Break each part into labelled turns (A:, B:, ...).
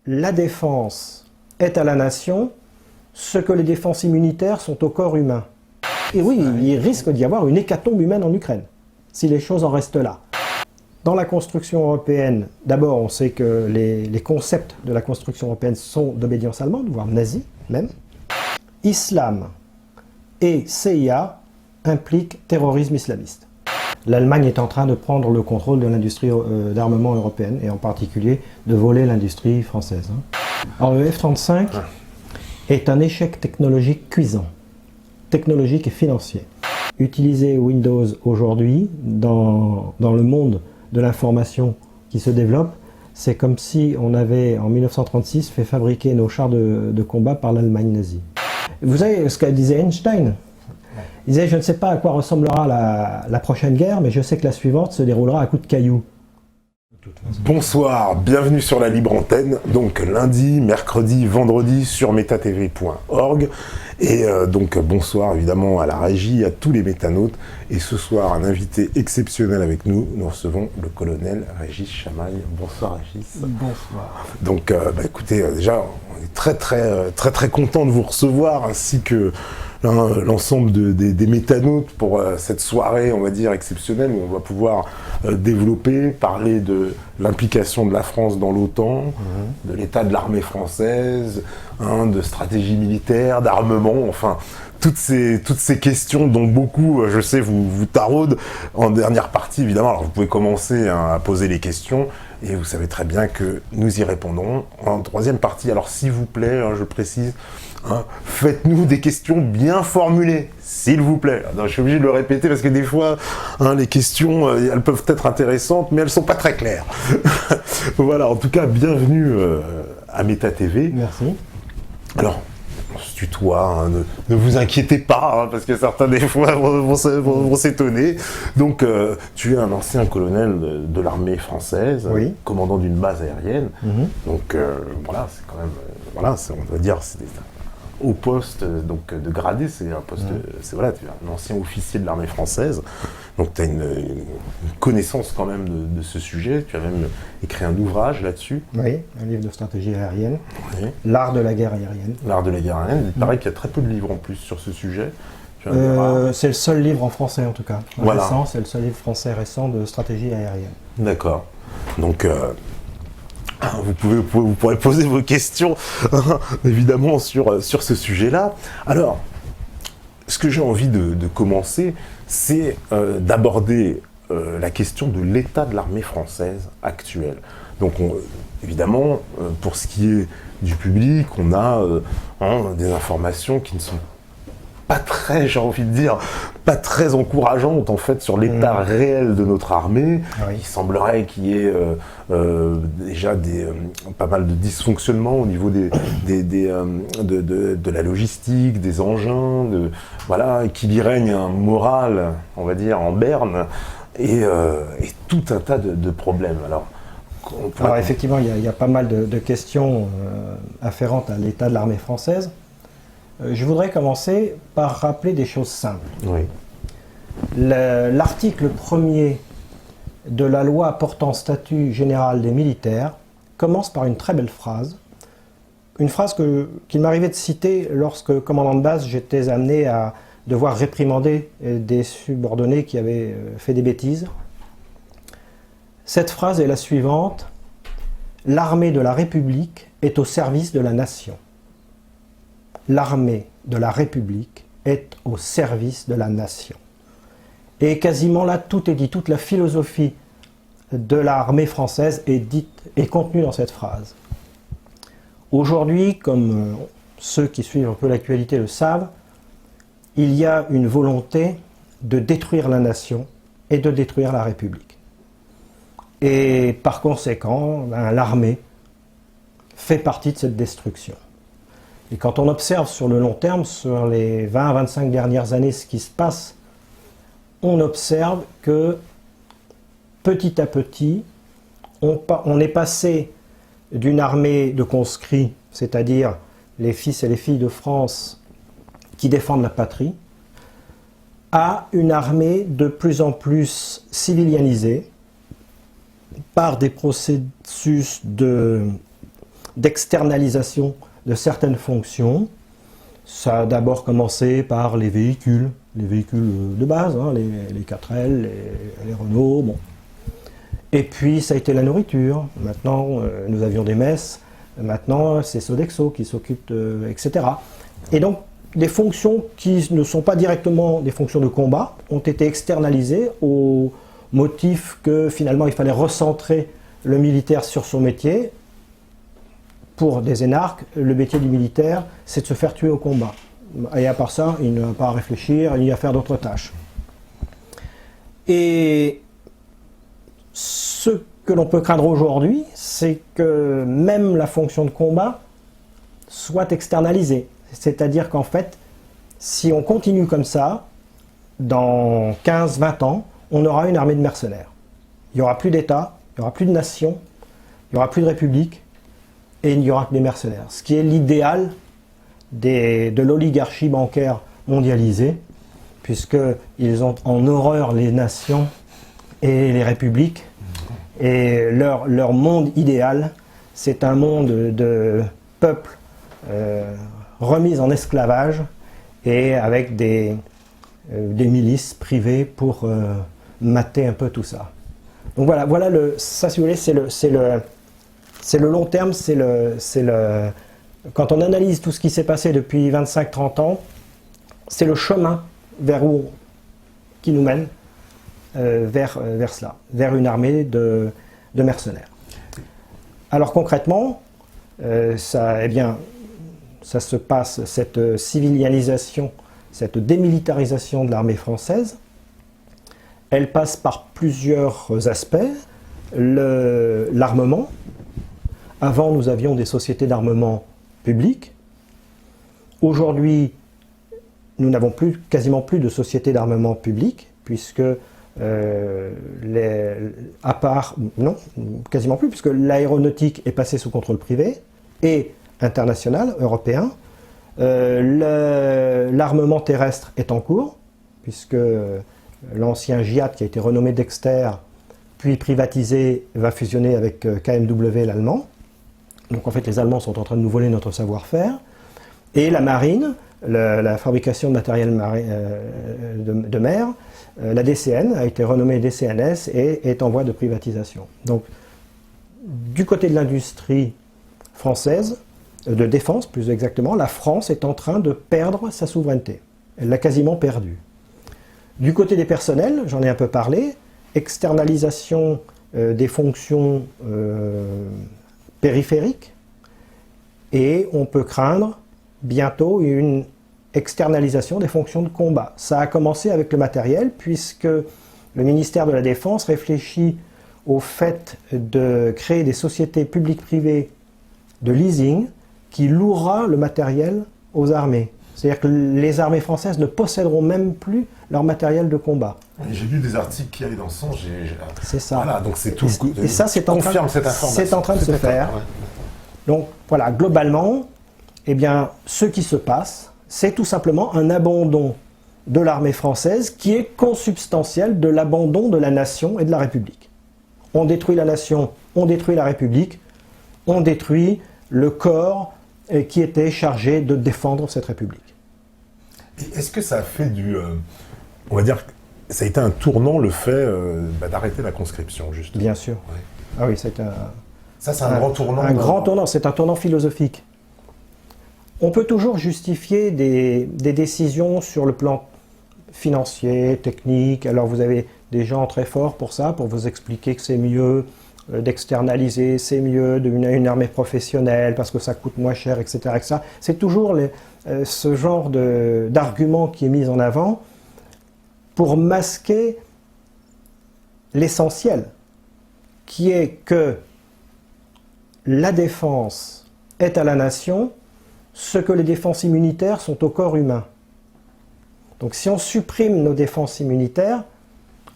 A: la défense est à la nation ce que les défenses immunitaires sont au corps humain. Et oui, il risque d'y avoir une hécatombe humaine en Ukraine, si les choses en restent là. Dans la construction européenne, d'abord on sait que les concepts de la construction européenne sont d'obédience allemande, voire nazie même. Islam et CIA impliquent terrorisme islamiste. L'Allemagne est en train de prendre le contrôle de l'industrie d'armement européenne, et en particulier de voler l'industrie française. Alors le F-35 est un échec technologique cuisant, technologique et financier. Utiliser Windows aujourd'hui dans le monde de l'information qui se développe, c'est comme si on avait en 1936 fait fabriquer nos chars de combat par l'Allemagne nazie. Vous savez ce qu'a disait Einstein? Il disait, je ne sais pas à quoi ressemblera la prochaine guerre, mais je sais que la suivante se déroulera à coups de cailloux.
B: Bonsoir, bienvenue sur la libre antenne, donc lundi, mercredi, vendredi sur metatv.org. Et donc bonsoir évidemment à la régie, à tous les métanautes. Et ce soir, un invité exceptionnel avec nous, nous recevons le colonel Régis Chamaille. Bonsoir Régis.
A: Bonsoir.
B: Donc écoutez, déjà, on est très content de vous recevoir, ainsi que l'ensemble des métanautes pour cette soirée, on va dire, exceptionnelle, où on va pouvoir développer, parler de l'implication de la France dans l'OTAN, de l'état de l'armée française, de stratégie militaire, d'armement, enfin, toutes ces questions dont beaucoup, je sais, vous taraudent en dernière partie, évidemment. Alors vous pouvez commencer à poser les questions, et vous savez très bien que nous y répondrons en troisième partie. Alors s'il vous plaît, je précise, faites-nous des questions bien formulées, s'il vous plaît. Alors, je suis obligé de le répéter parce que des fois, les questions, elles peuvent être intéressantes, mais elles ne sont pas très claires. Voilà, en tout cas, bienvenue à MetaTV.
A: Merci.
B: Alors, on se tutoie, ne vous inquiétez pas, parce que certains des fois vont s'étonner. Donc, tu es un ancien colonel de l'armée française,
A: oui, commandant
B: d'une base aérienne. Donc, voilà, c'est quand même, voilà, on va dire, c'est au poste donc, de gradé, c'est un poste, c'est voilà, tu es un ancien officier de l'armée française, donc tu as une connaissance quand même de ce sujet, tu as même écrit un ouvrage là-dessus.
A: Oui, un livre de stratégie aérienne,
B: oui.
A: L'art de la guerre aérienne.
B: L'art de la guerre aérienne, il paraît qu'il y a très peu de livres en plus sur ce sujet.
A: C'est le seul livre en français en tout cas,
B: voilà.
A: Récent, c'est le seul livre français récent de stratégie aérienne.
B: D'accord, donc... Vous pourrez poser vos questions, évidemment, sur ce sujet-là. Alors, ce que j'ai envie de commencer, c'est d'aborder la question de l'état de l'armée française actuelle. Donc, évidemment, pour ce qui est du public, on a des informations qui ne sont pas très, j'ai envie de dire, pas très encourageante en fait sur l'état réel de notre armée. Oui. Il semblerait qu'il y ait déjà pas mal de dysfonctionnements au niveau de la logistique, des engins, voilà, qu'il y règne un moral, on va dire, en berne, et tout un tas de problèmes. Alors
A: effectivement, il y a pas mal de questions afférentes à l'état de l'armée française. Je voudrais commencer par rappeler des choses simples.
B: Oui.
A: L'article 1er de la loi portant statut général des militaires commence par une très belle phrase. Une phrase qu'il m'arrivait de citer lorsque, commandant de base, j'étais amené à devoir réprimander des subordonnés qui avaient fait des bêtises. Cette phrase est la suivante: l'armée de la République est au service de la nation. L'armée de la République est au service de la nation. Et quasiment là, tout est dit, toute la philosophie de l'armée française est contenue dans cette phrase. Aujourd'hui, comme ceux qui suivent un peu l'actualité le savent, il y a une volonté de détruire la nation et de détruire la République. Et par conséquent, l'armée fait partie de cette destruction. Et quand on observe sur le long terme, sur les 20 à 25 dernières années, ce qui se passe, on observe que petit à petit, on est passé d'une armée de conscrits, c'est-à-dire les fils et les filles de France qui défendent la patrie, à une armée de plus en plus civilianisée par des processus de d'externalisation de certaines fonctions. Ça a d'abord commencé par les véhicules de base, hein, les 4L, les Renault, bon. Et puis ça a été la nourriture. Maintenant, nous avions des messes. Maintenant, c'est Sodexo qui s'occupe, etc. Et donc, des fonctions qui ne sont pas directement des fonctions de combat ont été externalisées au motif que finalement il fallait recentrer le militaire sur son métier. Pour des énarques, le métier du militaire, c'est de se faire tuer au combat. Et à part ça, il n'a pas à réfléchir ni à faire d'autres tâches. Et ce que l'on peut craindre aujourd'hui, c'est que même la fonction de combat soit externalisée. C'est-à-dire qu'en fait, si on continue comme ça, dans 15-20 ans, on aura une armée de mercenaires. Il n'y aura plus d'État, il n'y aura plus de nation, il n'y aura plus de république, et il n'y aura que des mercenaires. Ce qui est l'idéal de l'oligarchie bancaire mondialisée, puisqu'ils ont en horreur les nations et les républiques, et leur monde idéal, c'est un monde de peuples remis en esclavage et avec des milices privées pour mater un peu tout ça. Donc voilà ça si vous voulez, c'est le long terme, quand on analyse tout ce qui s'est passé depuis 25-30 ans, c'est le chemin qui nous mène vers cela, vers une armée de mercenaires. Alors concrètement, ça se passe, cette civilianisation, cette démilitarisation de l'armée française, elle passe par plusieurs aspects. L'armement. Avant, nous avions des sociétés d'armement publiques. Aujourd'hui, nous n'avons quasiment plus de sociétés d'armement publiques, puisque quasiment plus, puisque l'aéronautique est passée sous contrôle privé et international, européen. L'armement terrestre est en cours, puisque l'ancien GIAT, qui a été renommé Dexter, puis privatisé, va fusionner avec KMW, l'allemand. Donc en fait, les Allemands sont en train de nous voler notre savoir-faire. Et la marine, la fabrication de matériel de mer, la DCN a été renommée DCNS et est en voie de privatisation. Donc, du côté de l'industrie française, de défense plus exactement, la France est en train de perdre sa souveraineté. Elle l'a quasiment perdue. Du côté des personnels, j'en ai un peu parlé, externalisation des fonctions périphériques, et on peut craindre bientôt une externalisation des fonctions de combat. Ça a commencé avec le matériel, puisque le ministère de la Défense réfléchit au fait de créer des sociétés publiques-privées de leasing qui louera le matériel aux armées. C'est-à-dire que les armées françaises ne posséderont même plus leur matériel de combat.
B: J'ai lu des articles qui allaient dans ce sens.
A: C'est ça.
B: Voilà, donc c'est tout.
A: Et ça, c'est en train de se faire. Ouais. Donc voilà, globalement, eh bien, ce qui se passe, c'est tout simplement un abandon de l'armée française qui est consubstantiel de l'abandon de la nation et de la République. On détruit la nation, on détruit la République, on détruit le corps qui était chargé de défendre cette République.
B: Et est-ce que ça a fait on va dire, ça a été un tournant le fait d'arrêter la conscription, justement?
A: Bien sûr.
B: Ouais.
A: Ah oui, c'est
B: un grand tournant.
A: Un grand tournant, c'est un tournant philosophique. On peut toujours justifier des décisions sur le plan financier, technique. Alors vous avez des gens très forts pour ça, pour vous expliquer que c'est mieux d'externaliser, c'est mieux d'une armée professionnelle parce que ça coûte moins cher, etc. etc. C'est toujours ce genre d'argument qui est mis en avant pour masquer l'essentiel, qui est que la défense est à la nation ce que les défenses immunitaires sont au corps humain. Donc si on supprime nos défenses immunitaires,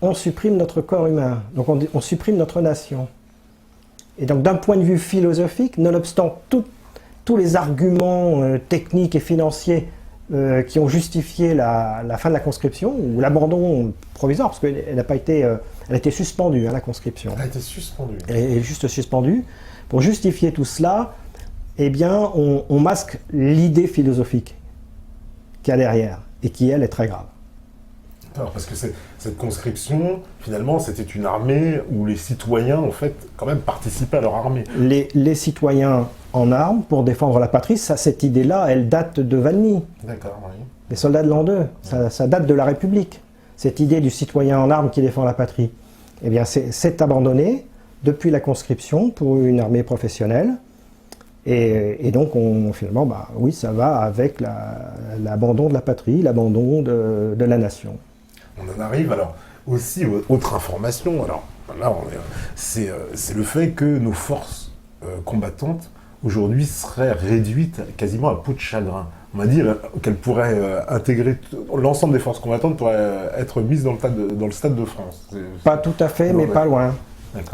A: on supprime notre corps humain, donc on supprime notre nation. Et donc d'un point de vue philosophique, nonobstant tous les arguments techniques et financiers qui ont justifié la fin de la conscription, ou l'abandon provisoire, parce qu'elle n'a pas été, elle a été suspendue, hein, la conscription.
B: Elle a été suspendue.
A: Elle est juste suspendue. Pour justifier tout cela, eh bien, on masque l'idée philosophique qu'il y a derrière, et qui, elle, est très grave.
B: Alors, parce que cette conscription, finalement, c'était une armée où les citoyens, en fait, quand même participaient à leur armée.
A: Les citoyens en armes pour défendre la patrie, cette idée-là, elle date de Valmy.
B: D'accord, oui.
A: Les soldats de l'an 2, ça date de la République. Cette idée du citoyen en armes qui défend la patrie, eh bien, c'est abandonné depuis la conscription pour une armée professionnelle. Et donc, finalement, oui, ça va avec l'abandon de la patrie, l'abandon de la nation.
B: On en arrive alors aussi aux autres informations. Alors là, c'est le fait que nos forces combattantes aujourd'hui seraient réduites quasiment à peau de chagrin. On m'a dit qu'elles pourraient intégrer, l'ensemble des forces combattantes pourraient être mises dans le stade de France.
A: Pas tout à fait, mais pas loin.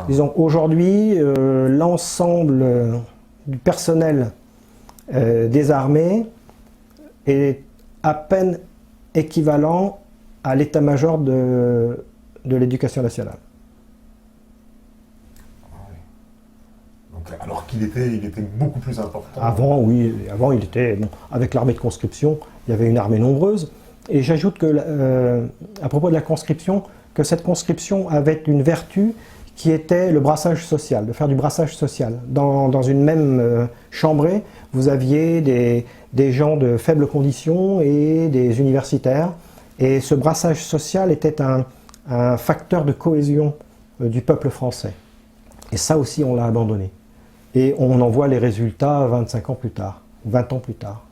A: Disons, aujourd'hui, l'ensemble du personnel des armées est à peine équivalent à l'état-major de l'éducation nationale.
B: Donc, alors qu'il était beaucoup plus important.
A: Avant, il était... Bon, avec l'armée de conscription, il y avait une armée nombreuse. Et j'ajoute que, à propos de la conscription, que cette conscription avait une vertu qui était le brassage social, de faire du brassage social. Dans une même chambrée, vous aviez des gens de faibles conditions et des universitaires. Et ce brassage social était un facteur de cohésion du peuple français. Et ça aussi, on l'a abandonné. Et on en voit les résultats 25 ans plus tard, 20 ans plus tard.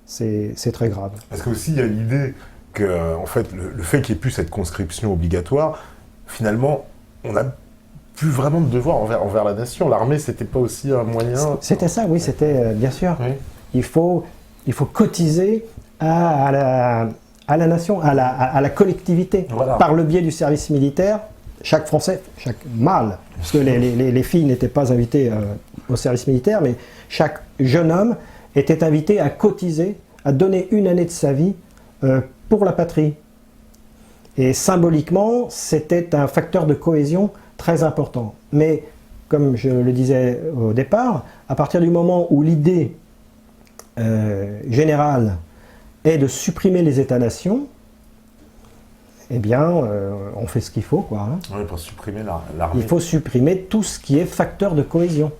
A: C'est très grave.
B: Parce qu'aussi, il y a l'idée que, en fait, le fait qu'il n'y ait plus cette conscription obligatoire, finalement, on n'a plus vraiment de devoir envers la nation. L'armée, c'était pas aussi un moyen...
A: C'était ça, oui, c'était bien sûr.
B: Oui.
A: Il faut cotiser à la nation, à la collectivité.
B: Voilà.
A: Par le biais du service militaire, chaque Français, chaque mâle, parce que les filles n'étaient pas invitées au service militaire, mais chaque jeune homme était invité à cotiser, à donner une année de sa vie pour la patrie. Et symboliquement, c'était un facteur de cohésion très important. Mais, comme je le disais au départ, à partir du moment où l'idée générale est de supprimer les États-nations, eh bien, on fait ce qu'il faut, quoi. Hein.
B: Oui, pour supprimer l'armée.
A: Il faut supprimer tout ce qui est facteur de cohésion.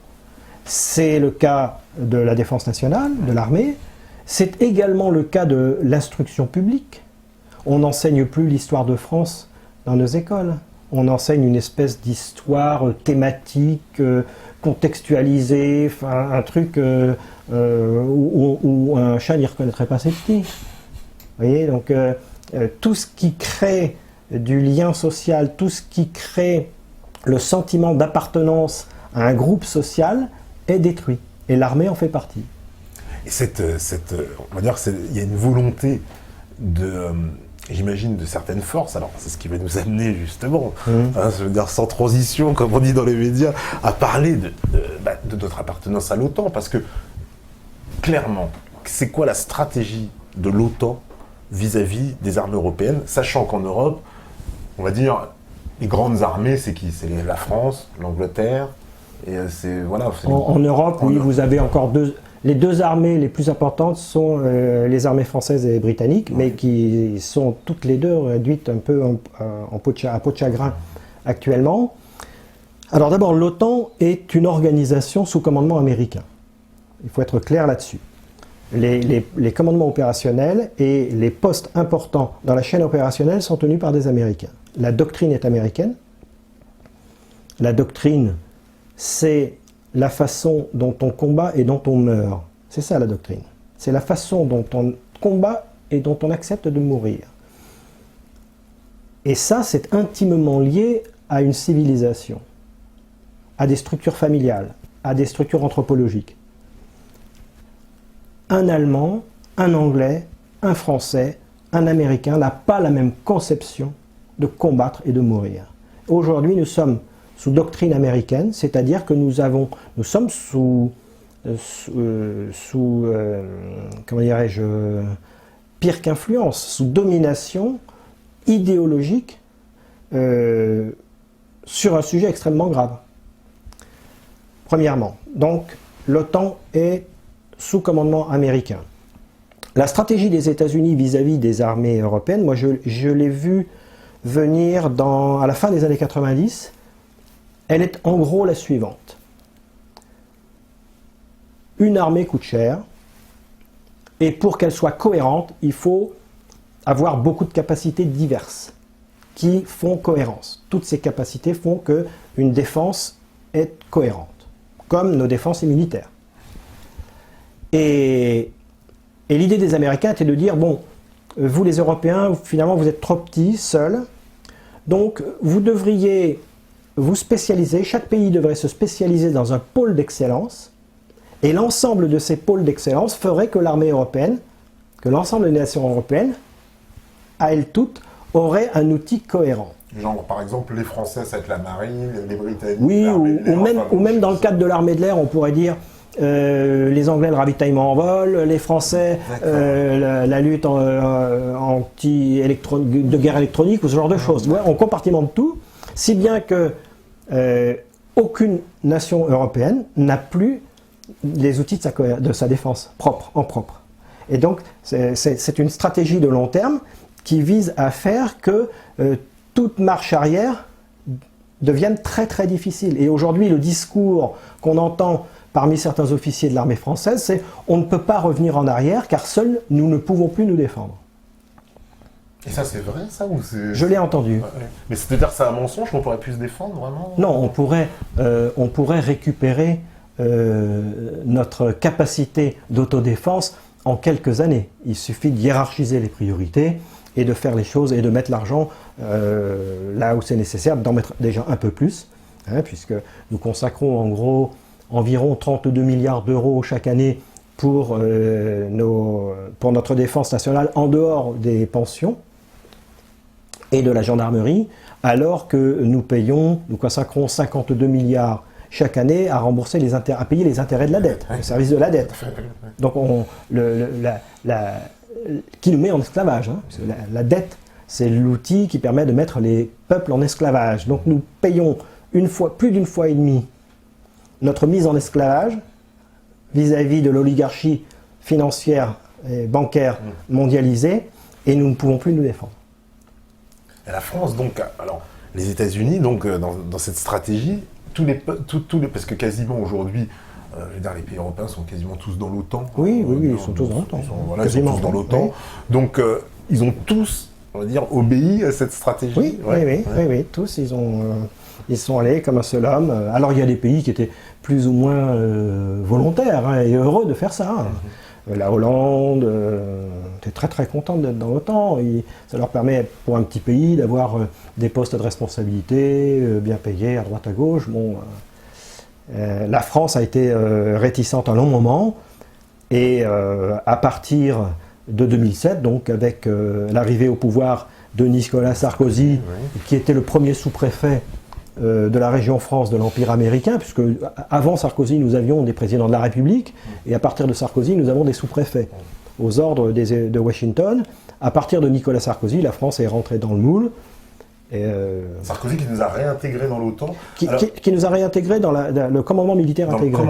A: C'est le cas de la défense nationale, de l'armée. C'est également le cas de l'instruction publique. On n'enseigne plus l'histoire de France dans nos écoles. On enseigne une espèce d'histoire thématique, contextualisée, un truc où un chat n'y reconnaîtrait pas ses petits. Vous voyez, donc tout ce qui crée du lien social, tout ce qui crée le sentiment d'appartenance à un groupe social est détruit. Et l'armée en fait partie.
B: Et on va dire il y a une volonté j'imagine, de certaines forces, alors c'est ce qui va nous amener justement, je veux dire sans transition, comme on dit dans les médias, à parler de notre appartenance à l'OTAN, parce que clairement, c'est quoi la stratégie de l'OTAN vis-à-vis des armées européennes, sachant qu'en Europe, on va dire, les grandes armées, c'est qui? C'est la France, l'Angleterre, et c'est... Voilà.
A: En Europe, oui, vous avez encore les deux armées les plus importantes sont les armées françaises et britanniques, mais qui sont toutes les deux réduites un peu à peau de chagrin actuellement. Alors d'abord, l'OTAN est une organisation sous commandement américain. Il faut être clair là-dessus. Les commandements opérationnels et les postes importants dans la chaîne opérationnelle sont tenus par des Américains. La doctrine est américaine. La doctrine, c'est la façon dont on combat et dont on meurt. C'est ça la doctrine. C'est la façon dont on combat et dont on accepte de mourir. Et ça, c'est intimement lié à une civilisation, à des structures familiales, à des structures anthropologiques. Un Allemand, un Anglais, un Français, un Américain n'a pas la même conception de combattre et de mourir. Aujourd'hui, nous sommes sous doctrine américaine, c'est-à-dire que nous sommes sous comment dirais-je, pire qu'influence, sous domination idéologique sur un sujet extrêmement grave. Premièrement, donc l'OTAN est sous commandement américain. La stratégie des États-Unis vis-à-vis des armées européennes, moi je l'ai vue venir à la fin des années 90. Elle est en gros la suivante. Une armée coûte cher, et pour qu'elle soit cohérente, il faut avoir beaucoup de capacités diverses qui font cohérence. Toutes ces capacités font qu'une défense est cohérente, comme nos défenses immunitaires. Et l'idée des Américains était de dire, bon, vous les Européens, finalement vous êtes trop petits, seuls, donc vous devriez vous spécialiser, chaque pays devrait se spécialiser dans un pôle d'excellence, et l'ensemble de ces pôles d'excellence ferait que l'armée européenne, que l'ensemble des nations européennes, à elles toutes, auraient un outil cohérent.
B: Genre, par exemple, les Français, ça va être la marine, les Britanniques...
A: Oui,
B: l'air,
A: ou même dans le cadre de l'armée de l'air, on pourrait dire les Anglais, le ravitaillement en vol, les Français, la lutte de guerre électronique, ou ce genre de choses. Ouais, on compartimente tout, si bien que aucune nation européenne n'a plus les outils de sa défense en propre. Et donc, c'est une stratégie de long terme qui vise à faire que toute marche arrière devienne très très difficile. Et aujourd'hui, le discours qu'on entend parmi certains officiers de l'armée française, c'est « on ne peut pas revenir en arrière car seuls nous ne pouvons plus nous défendre ».
B: Et ça, c'est vrai, ça ou c'est...
A: Je l'ai entendu.
B: Ouais. Mais c'est-à-dire que c'est un mensonge qu'on pourrait plus se défendre, vraiment?
A: Non, on pourrait récupérer notre capacité d'autodéfense en quelques années. Il suffit de hiérarchiser les priorités et de faire les choses et de mettre l'argent là où c'est nécessaire, d'en mettre déjà un peu plus, hein, puisque nous consacrons en gros environ 32 milliards d'euros chaque année pour notre défense nationale en dehors des pensions et de la gendarmerie, alors que nous consacrons 52 milliards chaque année à rembourser à payer les intérêts de la dette, le service de la dette. Donc qui nous met en esclavage. Hein, parce que la dette, c'est l'outil qui permet de mettre les peuples en esclavage. Donc nous payons plus d'une fois et demie notre mise en esclavage vis-à-vis de l'oligarchie financière et bancaire mondialisée, et nous ne pouvons plus nous défendre.
B: Et la France, donc, alors, les États-Unis, donc, dans cette stratégie, parce que quasiment aujourd'hui, je veux dire, les pays européens sont quasiment tous dans l'OTAN.
A: Oui, ils sont tous dans l'OTAN.
B: Ils sont tous dans l'OTAN. Oui. Donc, ils ont tous, on va dire, obéi à cette stratégie.
A: Oui, tous, ils sont allés comme un seul homme. Alors, il y a des pays qui étaient plus ou moins volontaires et heureux de faire ça. La Hollande était très très contente d'être dans l'OTAN. Ça leur permet, pour un petit pays, d'avoir des postes de responsabilité bien payés à droite à gauche. Bon, la France a été réticente un long moment, et à partir de 2007, donc avec l'arrivée au pouvoir de Nicolas Sarkozy, qui était le premier sous-préfet de la région France de l'Empire américain, puisque avant Sarkozy, nous avions des présidents de la République, et à partir de Sarkozy, nous avons des sous-préfets aux ordres de Washington. À partir de Nicolas Sarkozy, la France est rentrée dans le moule.
B: Sarkozy qui nous a réintégrés dans l'OTAN.
A: Qui nous a réintégrés dans le commandement militaire intégré.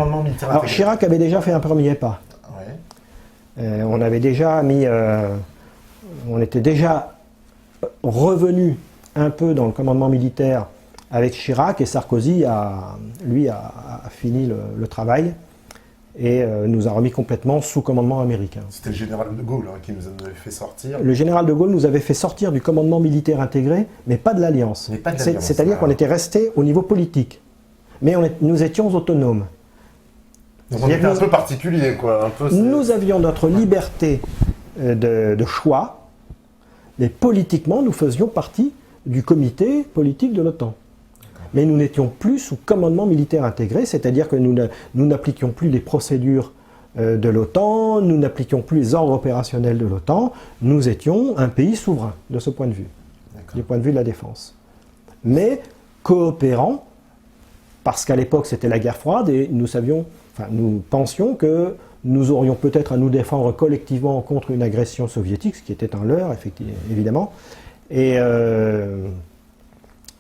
A: Alors Chirac avait déjà fait un premier pas. Ouais. On avait déjà on était déjà revenu un peu dans le commandement militaire avec Chirac, et Sarkozy a fini le travail et nous a remis complètement sous commandement américain.
B: C'était le général de Gaulle qui nous avait fait sortir.
A: Le général de Gaulle nous avait fait sortir du commandement militaire intégré, mais pas de l'Alliance. C'est-à-dire qu'on était resté au niveau politique, mais nous étions autonomes.
B: Donc on était un peu particulier, quoi.
A: Nous avions notre liberté de choix, mais politiquement, nous faisions partie du comité politique de l'OTAN. Mais nous n'étions plus sous commandement militaire intégré, c'est-à-dire que nous n'appliquions plus les procédures de l'OTAN, nous n'appliquions plus les ordres opérationnels de l'OTAN, nous étions un pays souverain de ce point de vue, du point de vue de la défense. Mais coopérant, parce qu'à l'époque c'était la guerre froide, et nous pensions que nous aurions peut-être à nous défendre collectivement contre une agression soviétique, ce qui était un leurre, évidemment, et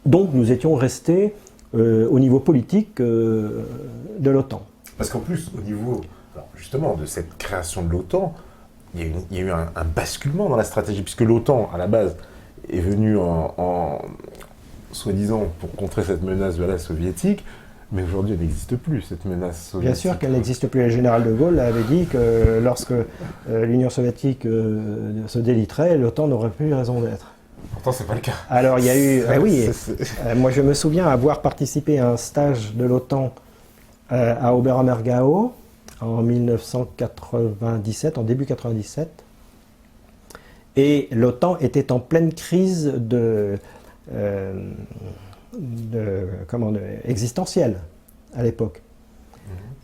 A: donc nous étions restés au niveau politique de l'OTAN.
B: Parce qu'en plus, au niveau, alors, justement, de cette création de l'OTAN, il y a eu un basculement dans la stratégie, puisque l'OTAN, à la base, est venue soi-disant, pour contrer cette menace soviétique, mais aujourd'hui, elle n'existe plus, cette menace soviétique.
A: Bien sûr qu'elle n'existe plus. Le général de Gaulle avait dit que lorsque l'Union soviétique se déliterait, l'OTAN n'aurait plus raison d'être.
B: Pourtant, c'est pas le cas.
A: Alors, il y a eu... oui, moi, je me souviens avoir participé à un stage de l'OTAN à Oberammergau en 1997, en début 97. Et l'OTAN était en pleine crise existentielle à l'époque.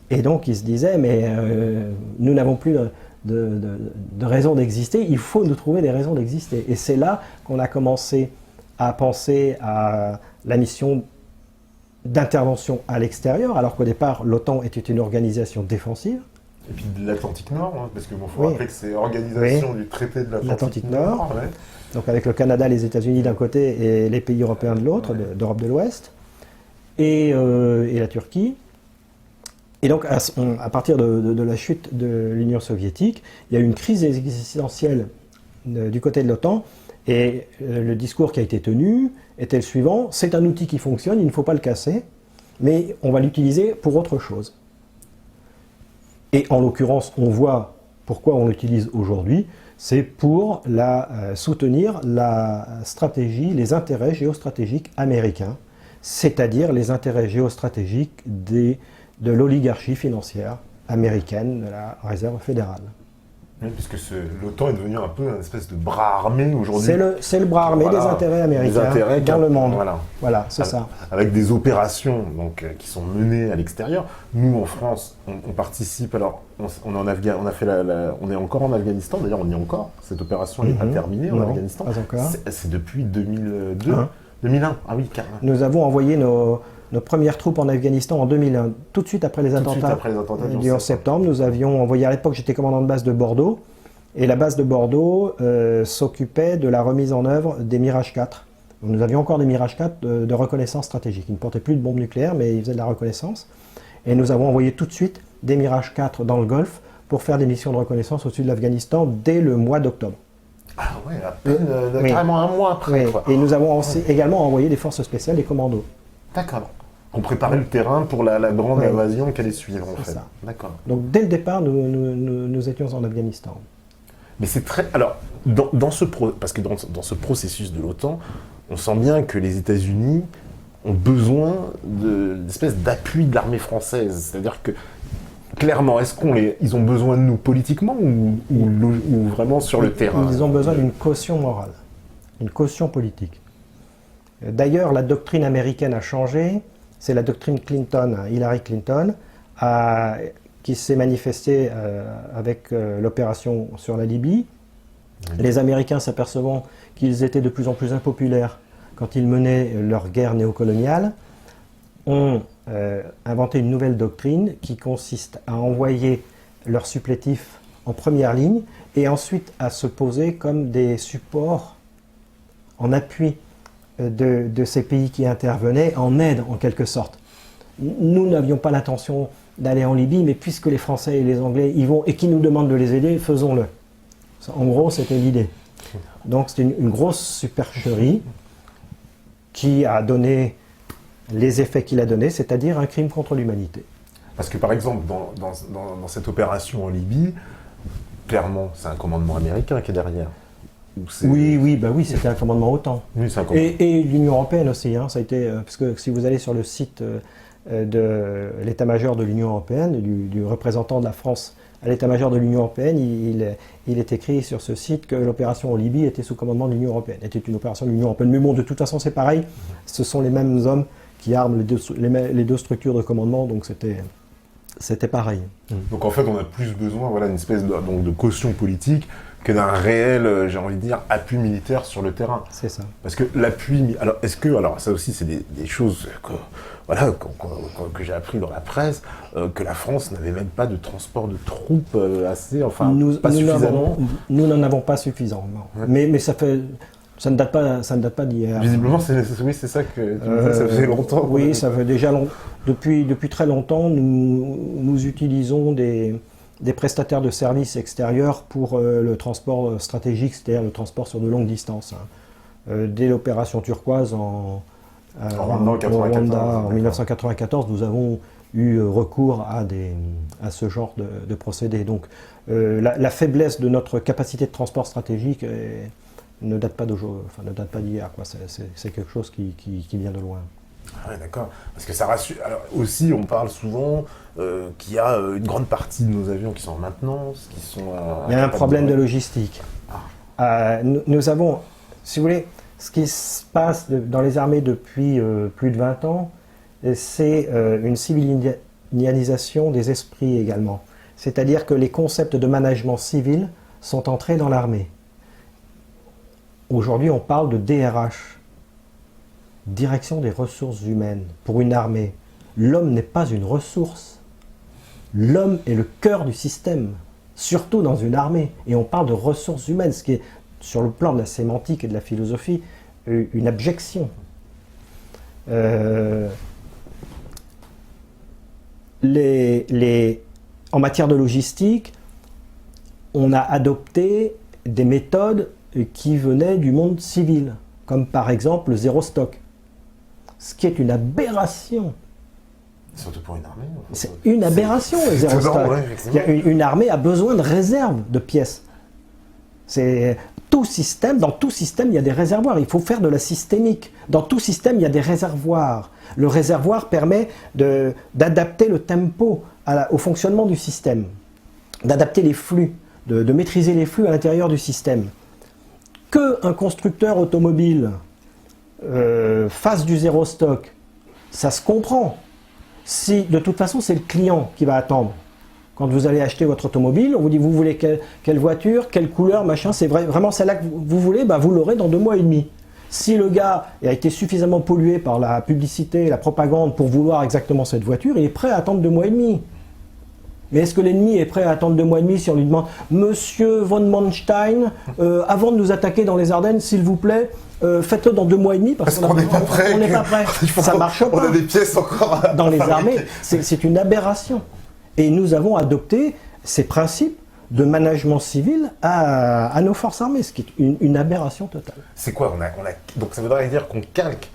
A: Et donc, ils se disaient, mais nous n'avons plus de raison d'exister, il faut nous trouver des raisons d'exister. Et c'est là qu'on a commencé à penser à la mission d'intervention à l'extérieur, alors qu'au départ, l'OTAN était une organisation défensive.
B: Et puis de l'Atlantique Nord, hein, parce qu'il faut rappeler que c'est l'organisation du traité de l'Atlantique Nord. Ouais.
A: Donc avec le Canada, les États-Unis d'un côté et les pays européens de l'autre, d'Europe de l'Ouest, et la Turquie. Et donc à partir de la chute de l'Union soviétique, il y a eu une crise existentielle du côté de l'OTAN, et le discours qui a été tenu était le suivant: c'est un outil qui fonctionne, il ne faut pas le casser, mais on va l'utiliser pour autre chose. Et en l'occurrence, on voit pourquoi on l'utilise aujourd'hui, c'est pour soutenir la stratégie, les intérêts géostratégiques américains, c'est-à-dire les intérêts géostratégiques de l'oligarchie financière américaine, de la Réserve fédérale.
B: Oui, puisque l'OTAN est devenu un peu une espèce de bras armé aujourd'hui.
A: C'est le bras armé des intérêts américains dans le monde. Voilà, c'est ça.
B: Avec des opérations donc, qui sont menées à l'extérieur. Nous, en France, on participe. Alors, on est encore en Afghanistan. D'ailleurs, on y est encore. Cette opération n'est pas terminée en Afghanistan.
A: Pas encore.
B: C'est depuis 2002. 2001. Ah oui, carrément.
A: Nous avons envoyé nos premières troupes en Afghanistan en 2001, tout de suite après les attentats du 11 septembre. Nous avions envoyé, à l'époque, j'étais commandant de base de Bordeaux, et la base de Bordeaux s'occupait de la remise en œuvre des Mirage 4. Donc, nous avions encore des Mirage 4 de reconnaissance stratégique. Ils ne portaient plus de bombes nucléaires, mais ils faisaient de la reconnaissance. Et nous avons envoyé tout de suite des Mirage 4 dans le Golfe pour faire des missions de reconnaissance au-dessus de l'Afghanistan dès le mois d'octobre.
B: Ah ouais, à peine, carrément un mois après.
A: Oui.
B: Quoi.
A: Et nous avons également envoyé des forces spéciales, des commandos.
B: D'accord. On préparait le terrain pour la grande invasion qui allait suivre, en fait.
A: Ça.
B: D'accord.
A: Donc, dès le départ, nous étions en Afghanistan.
B: Mais c'est très... Alors, parce que dans ce processus de l'OTAN, on sent bien que les États-Unis ont besoin d'espèce d'appui de l'armée française. C'est-à-dire que, clairement, est-ce ils ont besoin de nous politiquement ou vraiment sur le terrain?
A: Ils ont besoin d'une caution morale, une caution politique. D'ailleurs, la doctrine américaine a changé. C'est la doctrine Clinton, Hillary Clinton, qui s'est manifestée avec l'opération sur la Libye. Les Américains, s'apercevant qu'ils étaient de plus en plus impopulaires quand ils menaient leur guerre néocoloniale, ont inventé une nouvelle doctrine qui consiste à envoyer leurs supplétifs en première ligne et ensuite à se poser comme des supports en appui de ces pays qui intervenaient, en aide en quelque sorte. Nous n'avions pas l'intention d'aller en Libye, mais puisque les Français et les Anglais y vont et qui nous demandent de les aider, faisons-le. En gros, c'était l'idée. Donc c'était une grosse supercherie qui a donné les effets qu'il a donnés, c'est-à-dire un crime contre l'humanité.
B: Parce que par exemple, dans cette opération en Libye, clairement, c'est un commandement américain qui est derrière.
A: Oui, c'était un commandement OTAN.
B: Oui, c'est un commandement.
A: Et l'Union européenne aussi, ça a été, parce que si vous allez sur le site de l'état-major de l'Union européenne, du représentant de la France à l'état-major de l'Union européenne, il est écrit sur ce site que l'opération en Libye était sous commandement de l'Union européenne, était une opération de l'Union européenne. Mais bon, de toute façon, c'est pareil, ce sont les mêmes hommes qui arment les deux structures de commandement, donc c'était pareil.
B: Donc en fait, on a plus besoin d'une espèce de caution politique que d'un réel, j'ai envie de dire, appui militaire sur le terrain.
A: C'est ça.
B: Parce que l'appui... Alors, ça aussi, c'est des choses que j'ai appris dans la presse, que la France n'avait même pas de transport de troupes assez... pas suffisamment.
A: Nous n'en avons pas suffisamment. Ouais. Mais ça ne date pas d'hier.
B: Visiblement, c'est ça que ça faisait longtemps.
A: Oui, ça fait déjà longtemps. Depuis très longtemps, nous utilisons des prestataires de services extérieurs pour le transport stratégique, c'est-à-dire le transport sur de longues distances. Dès l'opération Turquoise au Rwanda en 1994, nous avons eu recours à ce genre de procédés. Donc la faiblesse de notre capacité de transport stratégique ne date pas d'hier. C'est quelque chose qui vient de loin.
B: Ah ouais, d'accord. Parce que ça rassure. Alors aussi, on parle souvent qu'il y a une grande partie de nos avions qui sont en maintenance, qui sont.
A: Il y a un problème de logistique. Nous avons, si vous voulez, ce qui se passe dans les armées depuis plus de 20 ans, c'est une civilianisation des esprits également. C'est-à-dire que les concepts de management civil sont entrés dans l'armée. Aujourd'hui, on parle de DRH. Direction des ressources humaines. Pour une armée, l'homme n'est pas une ressource. L'homme est le cœur du système, surtout dans une armée. Et on parle de ressources humaines, ce qui est, sur le plan de la sémantique et de la philosophie, une abjection. En matière de logistique, on a adopté des méthodes qui venaient du monde civil, comme par exemple le zéro stock. Ce qui est une aberration.
B: Surtout pour une armée.
A: C'est une aberration, le zéro stock. Ouais, une armée a besoin de réserves de pièces. Dans tout système, il y a des réservoirs. Il faut faire de la systémique. Dans tout système, il y a des réservoirs. Le réservoir permet d'adapter le tempo au fonctionnement du système, d'adapter les flux, de maîtriser les flux à l'intérieur du système. Qu'un constructeur automobile fasse du zéro stock, ça se comprend. Si de toute façon c'est le client qui va attendre. Quand vous allez acheter votre automobile, on vous dit vous voulez quelle voiture, quelle couleur, machin, c'est vraiment celle-là que vous voulez, vous l'aurez dans 2 mois et demi. Si le gars a été suffisamment pollué par la publicité, la propagande pour vouloir exactement cette voiture, il est prêt à attendre 2 mois et demi. Mais est-ce que l'ennemi est prêt à attendre 2 mois et demi si on lui demande « Monsieur von Manstein, avant de nous attaquer dans les Ardennes, s'il vous plaît, faites-le dans 2 mois et demi parce qu'on n'est pas prêt. On n'est pas prêt. Ça ne marche pas.
B: On a des pièces encore à
A: dans les armées, c'est une aberration. Et nous avons adopté ces principes de management civil à nos forces armées, ce qui est une aberration totale.
B: C'est quoi donc ça voudrait dire qu'on calque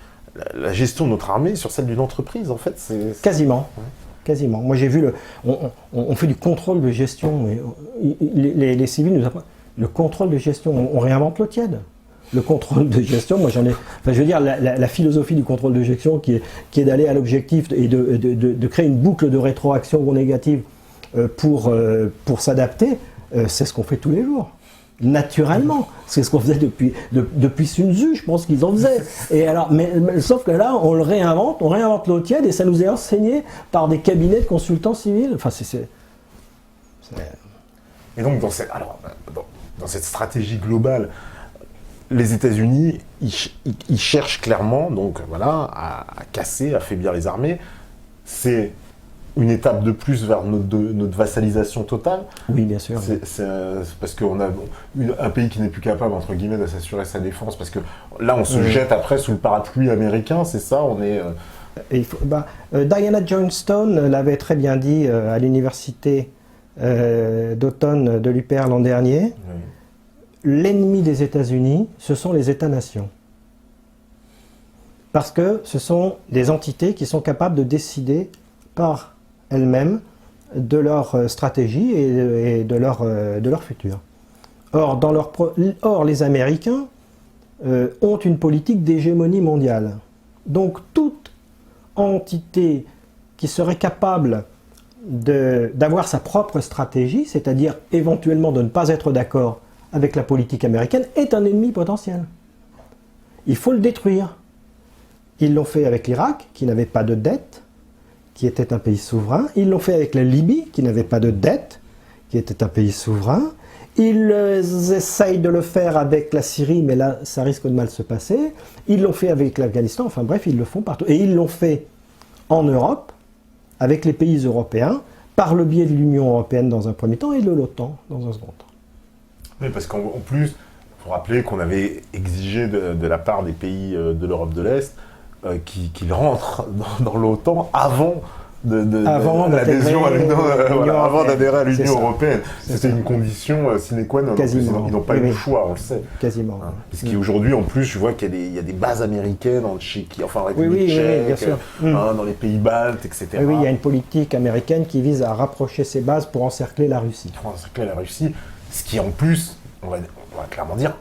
B: la gestion de notre armée sur celle d'une entreprise, en fait.
A: Quasiment. Ouais. Quasiment. Moi, j'ai vu on fait du contrôle de gestion. Mais les civils nous apprennent le contrôle de gestion. On réinvente l'eau tiède. Le contrôle de gestion, moi j'en ai. Enfin, je veux dire, la philosophie du contrôle de gestion qui est d'aller à l'objectif et de créer une boucle de rétroaction négative pour s'adapter, c'est ce qu'on fait tous les jours. Naturellement. C'est ce qu'on faisait depuis Sun Tzu, je pense qu'ils en faisaient. Et alors, mais sauf que là, on réinvente l'eau tiède et ça nous est enseigné par des cabinets de consultants civils. Enfin,
B: Et donc, dans cette stratégie globale, les États-Unis, ils cherchent clairement à casser, à affaiblir les armées. C'est une étape de plus vers notre vassalisation totale.
A: Oui, bien sûr.
B: C'est parce qu'on a un pays qui n'est plus capable, entre guillemets, de s'assurer sa défense, parce que là, on se jette après sous le parapluie américain, c'est ça, on est...
A: Diana Johnstone l'avait très bien dit à l'université d'automne de l'UPR l'an dernier. Oui. L'ennemi des États-Unis, ce sont les États-nations. Parce que ce sont des entités qui sont capables de décider par elles-mêmes de leur stratégie et de leur futur. Or, les Américains ont une politique d'hégémonie mondiale. Donc, toute entité qui serait capable d'avoir sa propre stratégie, c'est-à-dire éventuellement de ne pas être d'accord avec la politique américaine, est un ennemi potentiel. Il faut le détruire. Ils l'ont fait avec l'Irak, qui n'avait pas de dette, qui était un pays souverain. Ils l'ont fait avec la Libye, qui n'avait pas de dette, qui était un pays souverain. Ils essayent de le faire avec la Syrie, mais là, ça risque de mal se passer. Ils l'ont fait avec l'Afghanistan, enfin bref, ils le font partout. Et ils l'ont fait en Europe, avec les pays européens, par le biais de l'Union européenne dans un premier temps et de l'OTAN dans un second temps.
B: Oui, parce qu'en plus, il faut rappeler qu'on avait exigé de la part des pays de l'Europe de l'Est qu'il rentre dans l'OTAN avant
A: Avant
B: l'adhésion à avant d'adhérer à l'Union européenne.
A: C'est
B: C'était
A: ça.
B: une condition sine qua non.
A: Quasiment.
B: Ils n'ont pas eu le choix, on le sait.
A: Quasiment.
B: Parce qu'aujourd'hui, en plus, je vois qu'il y a des bases américaines en Tchéquie, enfin en République tchèque,
A: bien sûr.
B: dans les pays baltes, etc.
A: Oui, il y a une politique américaine qui vise à rapprocher ses bases pour encercler la Russie.
B: Pour encercler la Russie, ce qui en plus, on va clairement dire,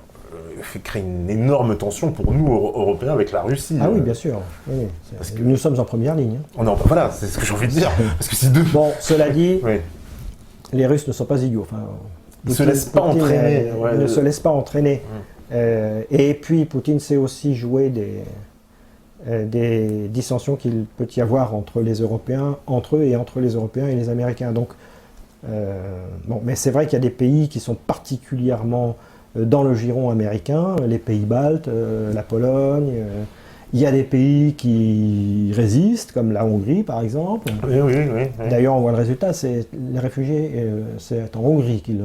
B: fait créer une énorme tension pour nous, Européens, avec la Russie.
A: Ah oui, bien sûr. Oui,
B: Parce que
A: nous sommes en première ligne.
B: Voilà, c'est ce que j'ai envie de dire. Parce que si
A: Bon, cela dit,
B: oui.
A: les Russes ne sont pas idiots. Enfin,
B: Ils ne se laissent pas entraîner.
A: Ils ne se laissent pas entraîner. Et puis, Poutine sait aussi jouer des dissensions qu'il peut y avoir entre les Européens, entre eux et entre les Européens et les Américains. Donc, bon, mais c'est vrai qu'il y a des pays qui sont particulièrement dans le giron américain, les pays baltes, la Pologne. Il y a des pays qui résistent, comme la Hongrie par exemple.
B: Oui.
A: D'ailleurs, on voit le résultat, c'est les réfugiés, c'est en Hongrie qu'ils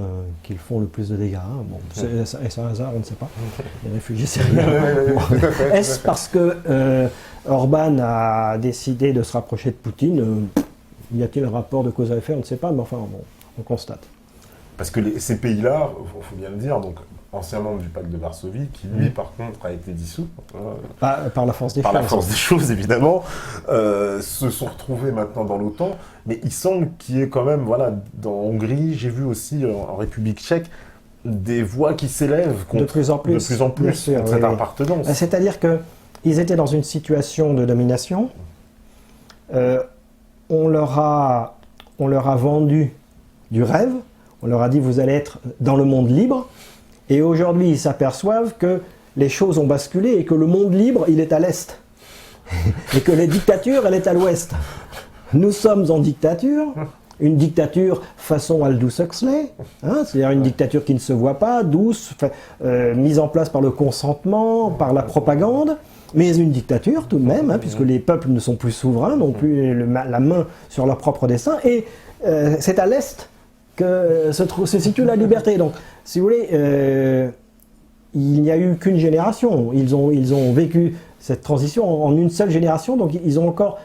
A: font le plus de dégâts. Hein. Bon, est-ce un hasard, on ne sait pas. Les réfugiés syriens. Bon. Est-ce parce que Orban a décidé de se rapprocher de Poutine y a-t-il un rapport de cause à effet? On ne sait pas, mais enfin, bon, on constate.
B: Parce que ces pays-là, il faut bien le dire, donc ancien membre du pacte de Varsovie, qui lui, par contre, a été dissous.
A: Par la force des choses.
B: Par la force des choses, évidemment, se sont retrouvés maintenant dans l'OTAN. Mais il semble qu'il y ait quand même, voilà, dans Hongrie, j'ai vu aussi en République tchèque, des voix qui s'élèvent contre,
A: de plus en plus,
B: contre cette appartenance.
A: C'est-à-dire qu'ils étaient dans une situation de domination. On leur a vendu du rêve. On leur a dit, vous allez être dans le monde libre. Et aujourd'hui, ils s'aperçoivent que les choses ont basculé et que le monde libre, il est à l'est. Et que les dictatures, elle est à l'ouest. Nous sommes en dictature, une dictature façon Aldous Huxley, hein, c'est-à-dire une dictature qui ne se voit pas, douce, mise en place par le consentement, par la propagande, mais une dictature tout de même, hein, puisque les peuples ne sont plus souverains, n'ont plus la main sur leur propre destin, et c'est à l'est que se situe la liberté. Donc, si vous voulez, il n'y a eu qu'une génération. Ils ont vécu cette transition en une seule génération, donc ils ont encore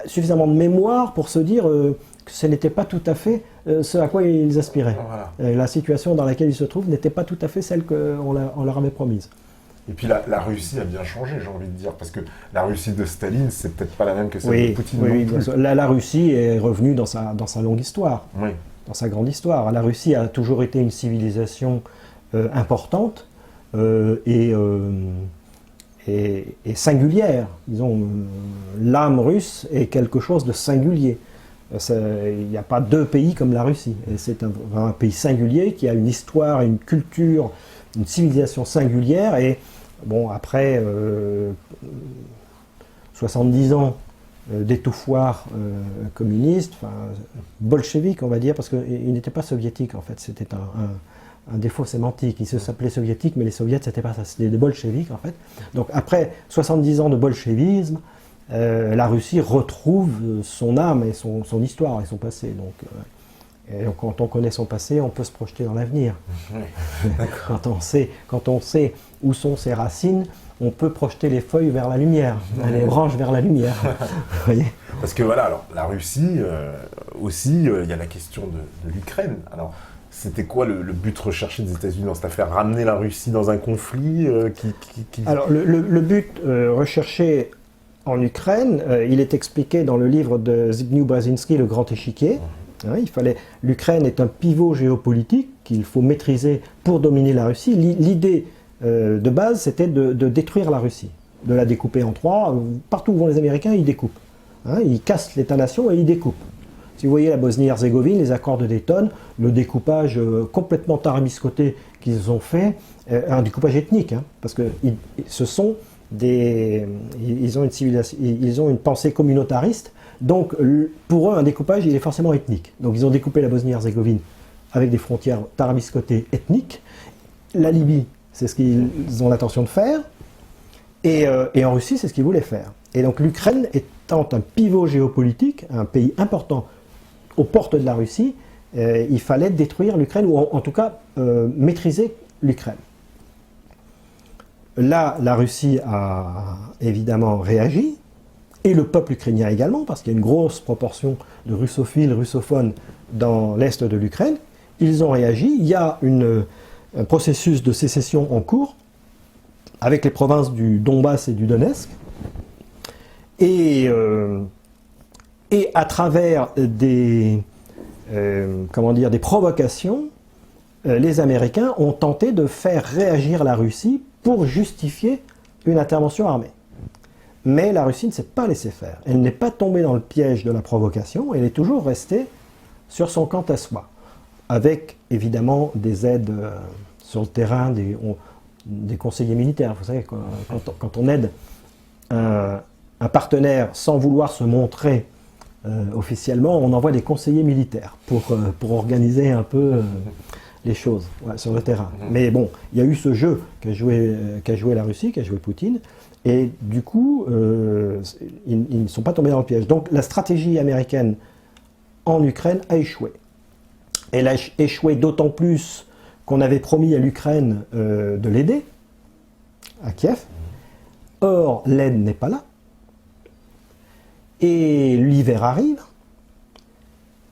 A: suffisamment de mémoire pour se dire que ce n'était pas tout à fait ce à quoi ils aspiraient. Voilà. La situation dans laquelle ils se trouvent n'était pas tout à fait celle qu'on leur avait promise.
B: Et puis la Russie a bien changé, j'ai envie de dire, parce que la Russie de Staline, c'est peut-être pas la même que celle de Poutine.
A: Oui, la Russie est revenue dans sa longue histoire. Oui. Dans sa grande histoire. La Russie a toujours été une civilisation importante et singulière. Disons, l'âme russe est quelque chose de singulier. Il n'y a pas deux pays comme la Russie. C'est un pays singulier qui a une histoire, une culture, une civilisation singulière. Et bon, après 70 ans d'étouffoir communiste, bolchevique on va dire, parce qu'il n'était pas soviétique en fait, c'était un défaut sémantique. Il se s'appelait soviétique, mais les soviets c'était pas ça, c'était des bolcheviques en fait. Donc après 70 ans de bolchevisme, la Russie retrouve son âme et son histoire et son passé. Donc quand on connaît son passé, on peut se projeter dans l'avenir. Quand on sait où sont ses racines, on peut projeter les feuilles vers la lumière, les branches vers la lumière. Vous voyez ?
B: Parce que voilà, alors la Russie, aussi, il y a la question de l'Ukraine. Alors, c'était quoi le but recherché des États-Unis dans cette affaire ? Ramener la Russie dans un conflit qui... Alors,
A: le but recherché en Ukraine, il est expliqué dans le livre de Zbigniew Brzezinski, Le Grand Échiquier. L'Ukraine est un pivot géopolitique qu'il faut maîtriser pour dominer la Russie. L'idée de base, c'était de détruire la Russie, de la découper en trois. Partout où vont les Américains, ils découpent. Ils cassent l'État-nation et ils découpent. Si vous voyez la Bosnie-Herzégovine, les accords de Dayton, le découpage complètement tarabiscoté qu'ils ont fait, un découpage ethnique, parce que ils ont une pensée communautariste. Donc, pour eux, un découpage, il est forcément ethnique. Donc, ils ont découpé la Bosnie-Herzégovine avec des frontières tarabiscotées ethniques. La Libye, c'est ce qu'ils ont l'intention de faire. Et en Russie, c'est ce qu'ils voulaient faire. Et donc, l'Ukraine étant un pivot géopolitique, un pays important aux portes de la Russie, il fallait détruire l'Ukraine, ou en tout cas, maîtriser l'Ukraine. Là, la Russie a évidemment réagi. et le peuple ukrainien également, parce qu'il y a une grosse proportion de russophiles, russophones dans l'est de l'Ukraine, ils ont réagi. Il y a un processus de sécession en cours avec les provinces du Donbass et du Donetsk. Et à travers des provocations, les Américains ont tenté de faire réagir la Russie pour justifier une intervention armée. Mais la Russie ne s'est pas laissée faire. Elle n'est pas tombée dans le piège de la provocation, elle est toujours restée sur son quant à soi, avec évidemment des aides sur le terrain, des conseillers militaires. Vous savez, quand on aide un partenaire sans vouloir se montrer officiellement, on envoie des conseillers militaires pour organiser un peu les choses sur le terrain. Mais bon, il y a eu ce jeu qu'a joué la Russie, qu'a joué Poutine, et du coup, ils ne sont pas tombés dans le piège. Donc la stratégie américaine en Ukraine a échoué. Elle a échoué d'autant plus qu'on avait promis à l'Ukraine de l'aider, à Kiev. Or, l'aide n'est pas là. Et l'hiver arrive,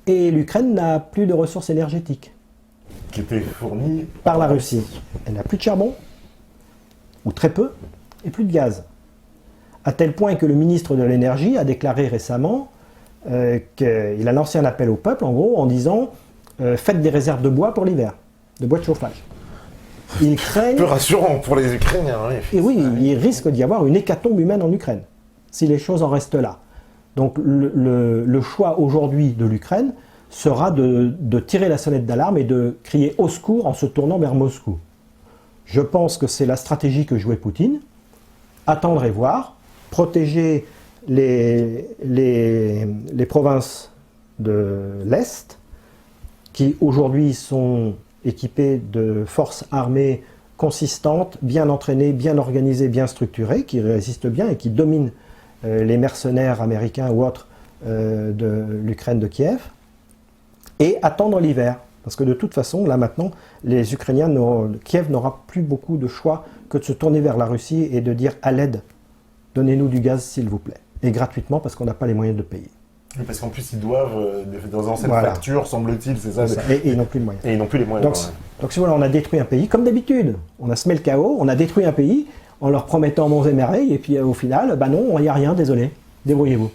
A: et l'Ukraine n'a plus de ressources énergétiques.
B: Qui étaient fournies
A: par la Russie. Elle n'a plus de charbon, ou très peu, et plus de gaz. À tel point que le ministre de l'énergie a déclaré récemment qu'il a lancé un appel au peuple, en gros, en disant faites des réserves de bois pour l'hiver, de bois de chauffage. Ils craignent...
B: Peu rassurant pour les Ukrainiens. Oui,
A: et oui, il risque d'y avoir une hécatombe humaine en Ukraine, si les choses en restent là. Donc le choix aujourd'hui de l'Ukraine sera de tirer la sonnette d'alarme et de crier au secours en se tournant vers Moscou. Je pense que c'est la stratégie que jouait Poutine. Attendre et voir, protéger les provinces de l'Est, qui aujourd'hui sont équipées de forces armées consistantes, bien entraînées, bien organisées, bien structurées, qui résistent bien et qui dominent les mercenaires américains ou autres de l'Ukraine de Kiev, et attendre l'hiver. Parce que de toute façon, là maintenant, les Ukrainiens, Kiev n'aura plus beaucoup de choix que de se tourner vers la Russie et de dire à l'aide, donnez-nous du gaz s'il vous plaît. Et gratuitement parce qu'on n'a pas les moyens de payer.
B: Oui, parce qu'en plus ils doivent, dans anciennes factures, semble-t-il, c'est ça.
A: Et ils n'ont plus de moyens.
B: Et ils n'ont plus les moyens.
A: Donc voilà, on a détruit un pays, comme d'habitude. On a semé le chaos, on a détruit un pays en leur promettant monts et merveilles, et puis au final, bah non, il n'y a rien, désolé, débrouillez-vous.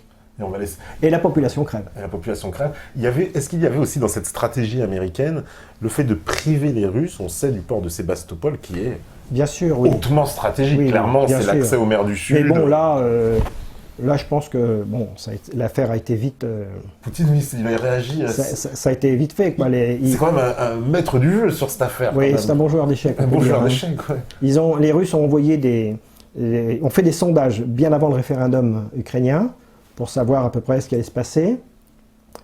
A: Et la population crève.
B: Et la population crève. Est-ce qu'il y avait aussi dans cette stratégie américaine le fait de priver les Russes, on sait, du port de Sébastopol, qui est
A: bien sûr, oui,
B: hautement stratégique.
A: Oui,
B: clairement, c'est l'accès aux mers du Sud.
A: Mais bon, là, je pense que l'affaire a été vite...
B: Poutine, il a réagi...
A: Ça a été vite fait.
B: C'est quand même un maître du jeu sur cette affaire.
A: Oui, c'est un bon joueur d'échecs.
B: Un bon joueur d'échecs, ouais.
A: Les Russes ont envoyé ont fait des sondages bien avant le référendum ukrainien pour savoir à peu près ce qui allait se passer.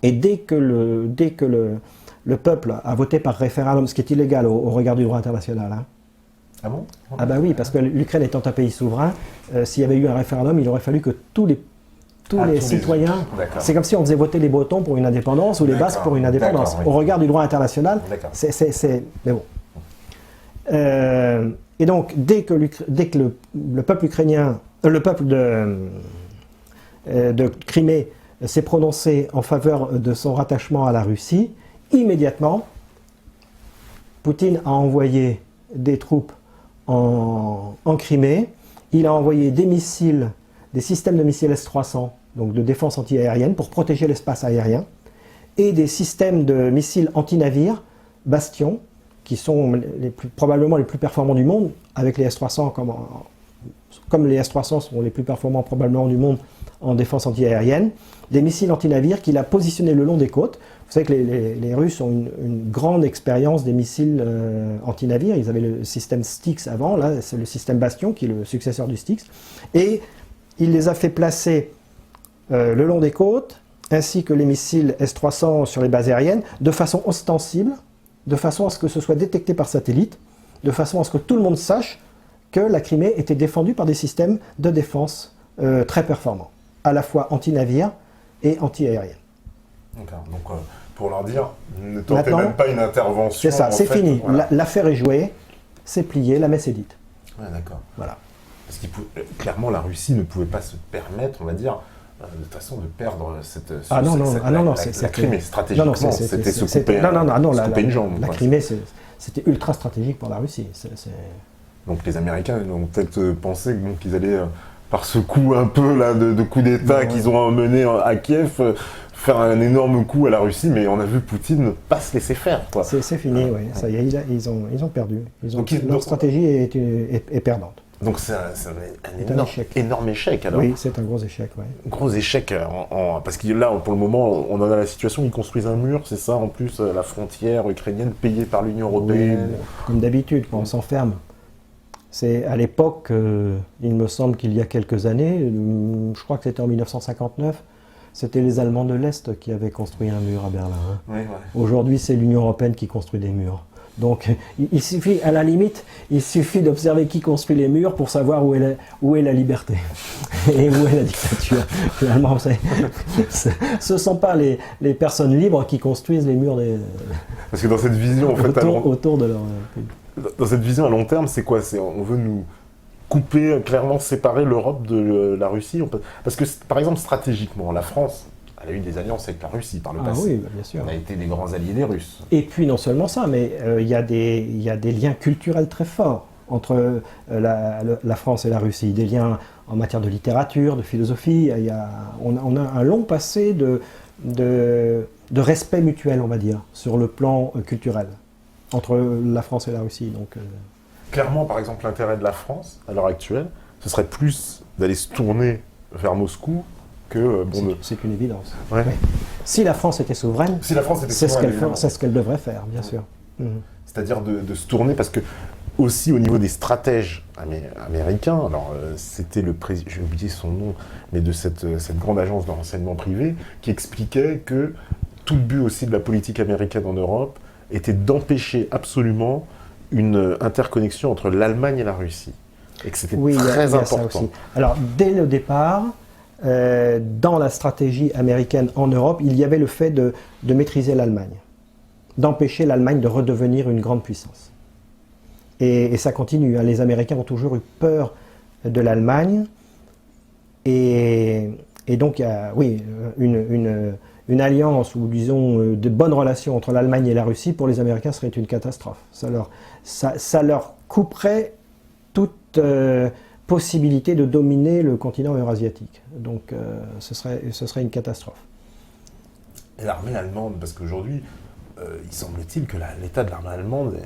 A: Et dès que le peuple a voté par référendum, ce qui est illégal au regard du droit international. Hein.
B: Ah bon?
A: Ah bah oui, parce que l'Ukraine étant un pays souverain, s'il y avait eu un référendum, il aurait fallu que tous les citoyens... C'est comme si on faisait voter les Bretons pour une indépendance ou les Basques pour une indépendance. Oui. Au regard du droit international, mais bon. Et donc, dès que le peuple ukrainien, le peuple de Crimée s'est prononcé en faveur de son rattachement à la Russie, immédiatement, Poutine a envoyé des troupes en Crimée. Il a envoyé des systèmes de missiles S-300, donc de défense antiaérienne, pour protéger l'espace aérien, et des systèmes de missiles anti-navires, Bastion, qui sont probablement les plus performants du monde, avec les S-300, comme les S-300 sont les plus performants probablement du monde en défense antiaérienne, des missiles anti-navires qu'il a positionnés le long des côtes. Vous savez que les Russes ont une grande expérience des missiles anti-navires. Ils avaient le système Styx avant, là c'est le système Bastion qui est le successeur du Styx. Et il les a fait placer le long des côtes, ainsi que les missiles S-300 sur les bases aériennes, de façon ostensible, de façon à ce que ce soit détecté par satellite, de façon à ce que tout le monde sache que la Crimée était défendue par des systèmes de défense très performants, à la fois anti-navires et anti-aériennes.
B: D'accord. Donc, pour leur dire, ne tentez même pas une intervention.
A: C'est ça, c'est fini. Voilà. L'affaire est jouée, c'est plié, la messe est dite.
B: Ouais, d'accord.
A: Voilà.
B: Parce que clairement, la Russie ne pouvait pas se permettre, on va dire, de toute façon de perdre cette la Crimée stratégiquement, c'était se couper une jambe.
A: La Crimée, c'était ultra stratégique pour la Russie.
B: Donc les Américains ont peut-être pensé qu'ils allaient, par ce coup un peu là, de coup d'État qu'ils ont mené à Kiev, faire un énorme coup à la Russie, mais on a vu Poutine ne pas se laisser faire.
A: C'est fini, oui. Ça y est, ils ont perdu. Leur stratégie est perdante.
B: Donc c'est un énorme échec alors.
A: Oui, c'est un gros échec. Ouais.
B: Gros échec, parce que là, pour le moment, on en a la situation, ils construisent un mur, c'est ça, en plus, la frontière ukrainienne payée par l'Union européenne.
A: Oui, comme d'habitude, on s'enferme. C'est à l'époque, il me semble qu'il y a quelques années, je crois que c'était en 1959, c'était les Allemands de l'Est qui avaient construit un mur à Berlin. Hein.
B: Oui, ouais.
A: Aujourd'hui, c'est l'Union européenne qui construit des murs. Donc, il suffit, à la limite, il suffit d'observer qui construit les murs pour savoir où est la liberté et où est la dictature. Finalement, ce ne sont pas les personnes libres qui construisent les murs
B: Parce que dans cette vision, en fait,
A: autour de leur pays.
B: Dans cette vision à long terme, c'est quoi? On veut nous couper, clairement séparer l'Europe de la Russie. Parce que, par exemple, stratégiquement, la France, elle a eu des alliances avec la Russie par le passé.
A: Oui, bien sûr.
B: On a été des grands alliés des Russes.
A: Et puis, non seulement ça, mais il y a des liens culturels très forts entre la France et la Russie. Des liens en matière de littérature, de philosophie. On a un long passé de respect mutuel, on va dire, sur le plan culturel, entre la France et la Russie. Donc,
B: clairement, par exemple, l'intérêt de la France, à l'heure actuelle, ce serait plus d'aller se tourner vers Moscou que...
A: c'est une évidence.
B: Ouais.
A: Ouais. Si la France était souveraine, c'est ce qu'elle devrait faire, bien sûr.
B: C'est-à-dire de se tourner, parce que aussi au niveau des stratèges américains, alors c'était le président, j'ai oublié son nom, mais de cette grande agence de renseignement privé, qui expliquait que tout le but aussi de la politique américaine en Europe était d'empêcher absolument une interconnexion entre l'Allemagne et la Russie. Et que c'était très important. Ça aussi.
A: Alors, dès le départ, dans la stratégie américaine en Europe, il y avait le fait de maîtriser l'Allemagne, d'empêcher l'Allemagne de redevenir une grande puissance. Et ça continue. Les Américains ont toujours eu peur de l'Allemagne. Et donc, il y a une alliance, ou disons de bonnes relations entre l'Allemagne et la Russie, pour les Américains, serait une catastrophe. Ça leur couperait toute possibilité de dominer le continent eurasiatique. Donc ce serait une catastrophe.
B: Et l'armée allemande, parce qu'aujourd'hui, il semble-t-il que l'état de l'armée allemande,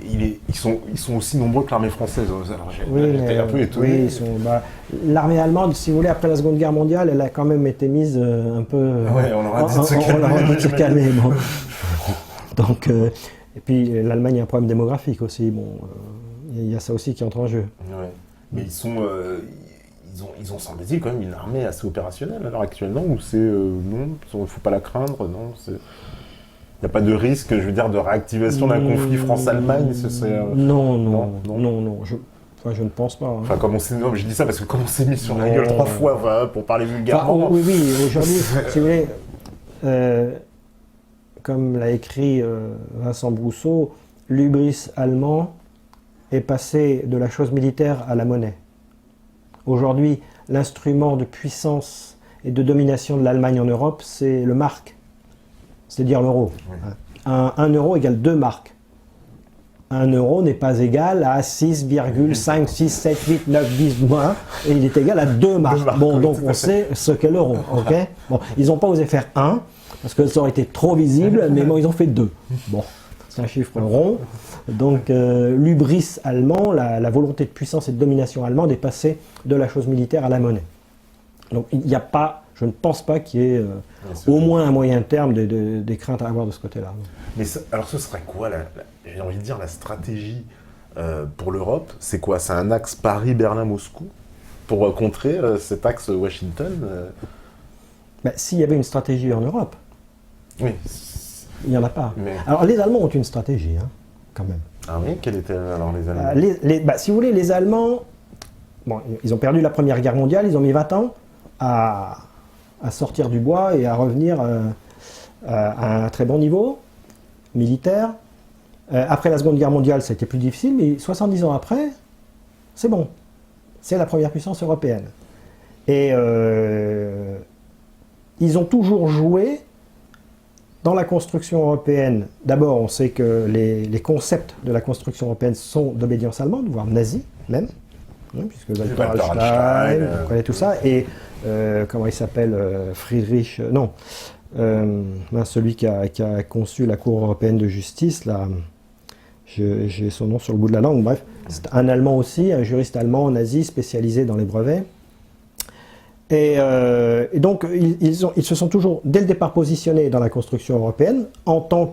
B: ils sont aussi nombreux que l'armée française. Alors, j'étais un peu étonné.
A: Oui, l'armée allemande, si vous voulez, après la Seconde Guerre mondiale, elle a quand même été mise un peu...
B: Ouais, on leur a dit de se calmer.
A: Bon. Donc, et puis l'Allemagne a un problème démographique aussi. Bon, il y a ça aussi qui entre en jeu.
B: Ouais. Mais ils ont semble-t-il quand même une armée assez opérationnelle à l'heure actuelle, non? Ou c'est non, il ne faut pas la craindre, non? Il n'y a pas de risque, je veux dire, de réactivation d'un conflit France-Allemagne?
A: Non. Je ne pense pas. Hein.
B: Enfin, je dis ça parce que comme on s'est mis sur la gueule 3 fois, pour parler vulgairement...
A: Oui, aujourd'hui, si vous voulez, comme l'a écrit Vincent Brousseau, l'hubris allemand est passé de la chose militaire à la monnaie. Aujourd'hui, l'instrument de puissance et de domination de l'Allemagne en Europe, c'est le mark, c'est-à-dire l'euro. Oui. Un euro égale 2 marks. 1 euro n'est pas égal à 6,5, 6, 7, 8, 9, 10 moins, et il est égal à 2 marks. Bon, donc on sait ce qu'est l'euro. Okay, bon, ils n'ont pas osé faire 1, parce que ça aurait été trop visible, mais bon, ils ont fait 2. Bon, c'est un chiffre rond. Donc l'hubris allemand, la volonté de puissance et de domination allemande est passée de la chose militaire à la monnaie. Donc il n'y a pas, je ne pense pas qu'il y ait au moins à moyen terme des craintes à avoir de ce côté-là.
B: Mais alors ce serait quoi, j'ai envie de dire, la stratégie pour l'Europe? C'est quoi? C'est un axe Paris-Berlin-Moscou pour contrer cet axe Washington
A: s'il y avait une stratégie en Europe.
B: Oui.
A: Il n'y en a pas. Alors les Allemands ont une stratégie, hein, quand même.
B: Ah oui? Quelle était alors les Allemands?
A: Si vous voulez, les Allemands, ils ont perdu la Première Guerre mondiale, ils ont mis 20 ans à sortir du bois et à revenir à un très bon niveau militaire. Après la Seconde Guerre mondiale, ça a été plus difficile, mais 70 ans après, c'est bon. C'est la première puissance européenne. Et ils ont toujours joué dans la construction européenne. D'abord, on sait que les concepts de la construction européenne sont d'obédience allemande, voire nazie même, hein, puisque Walter Hallstein, on connaît tout ça, et comment il s'appelle, Friedrich, non, celui qui a conçu la Cour européenne de justice, là, j'ai son nom sur le bout de la langue, bref, c'est un Allemand aussi, un juriste allemand nazi spécialisé dans les brevets. Et donc, ils se sont toujours, dès le départ, positionnés dans la construction européenne en tant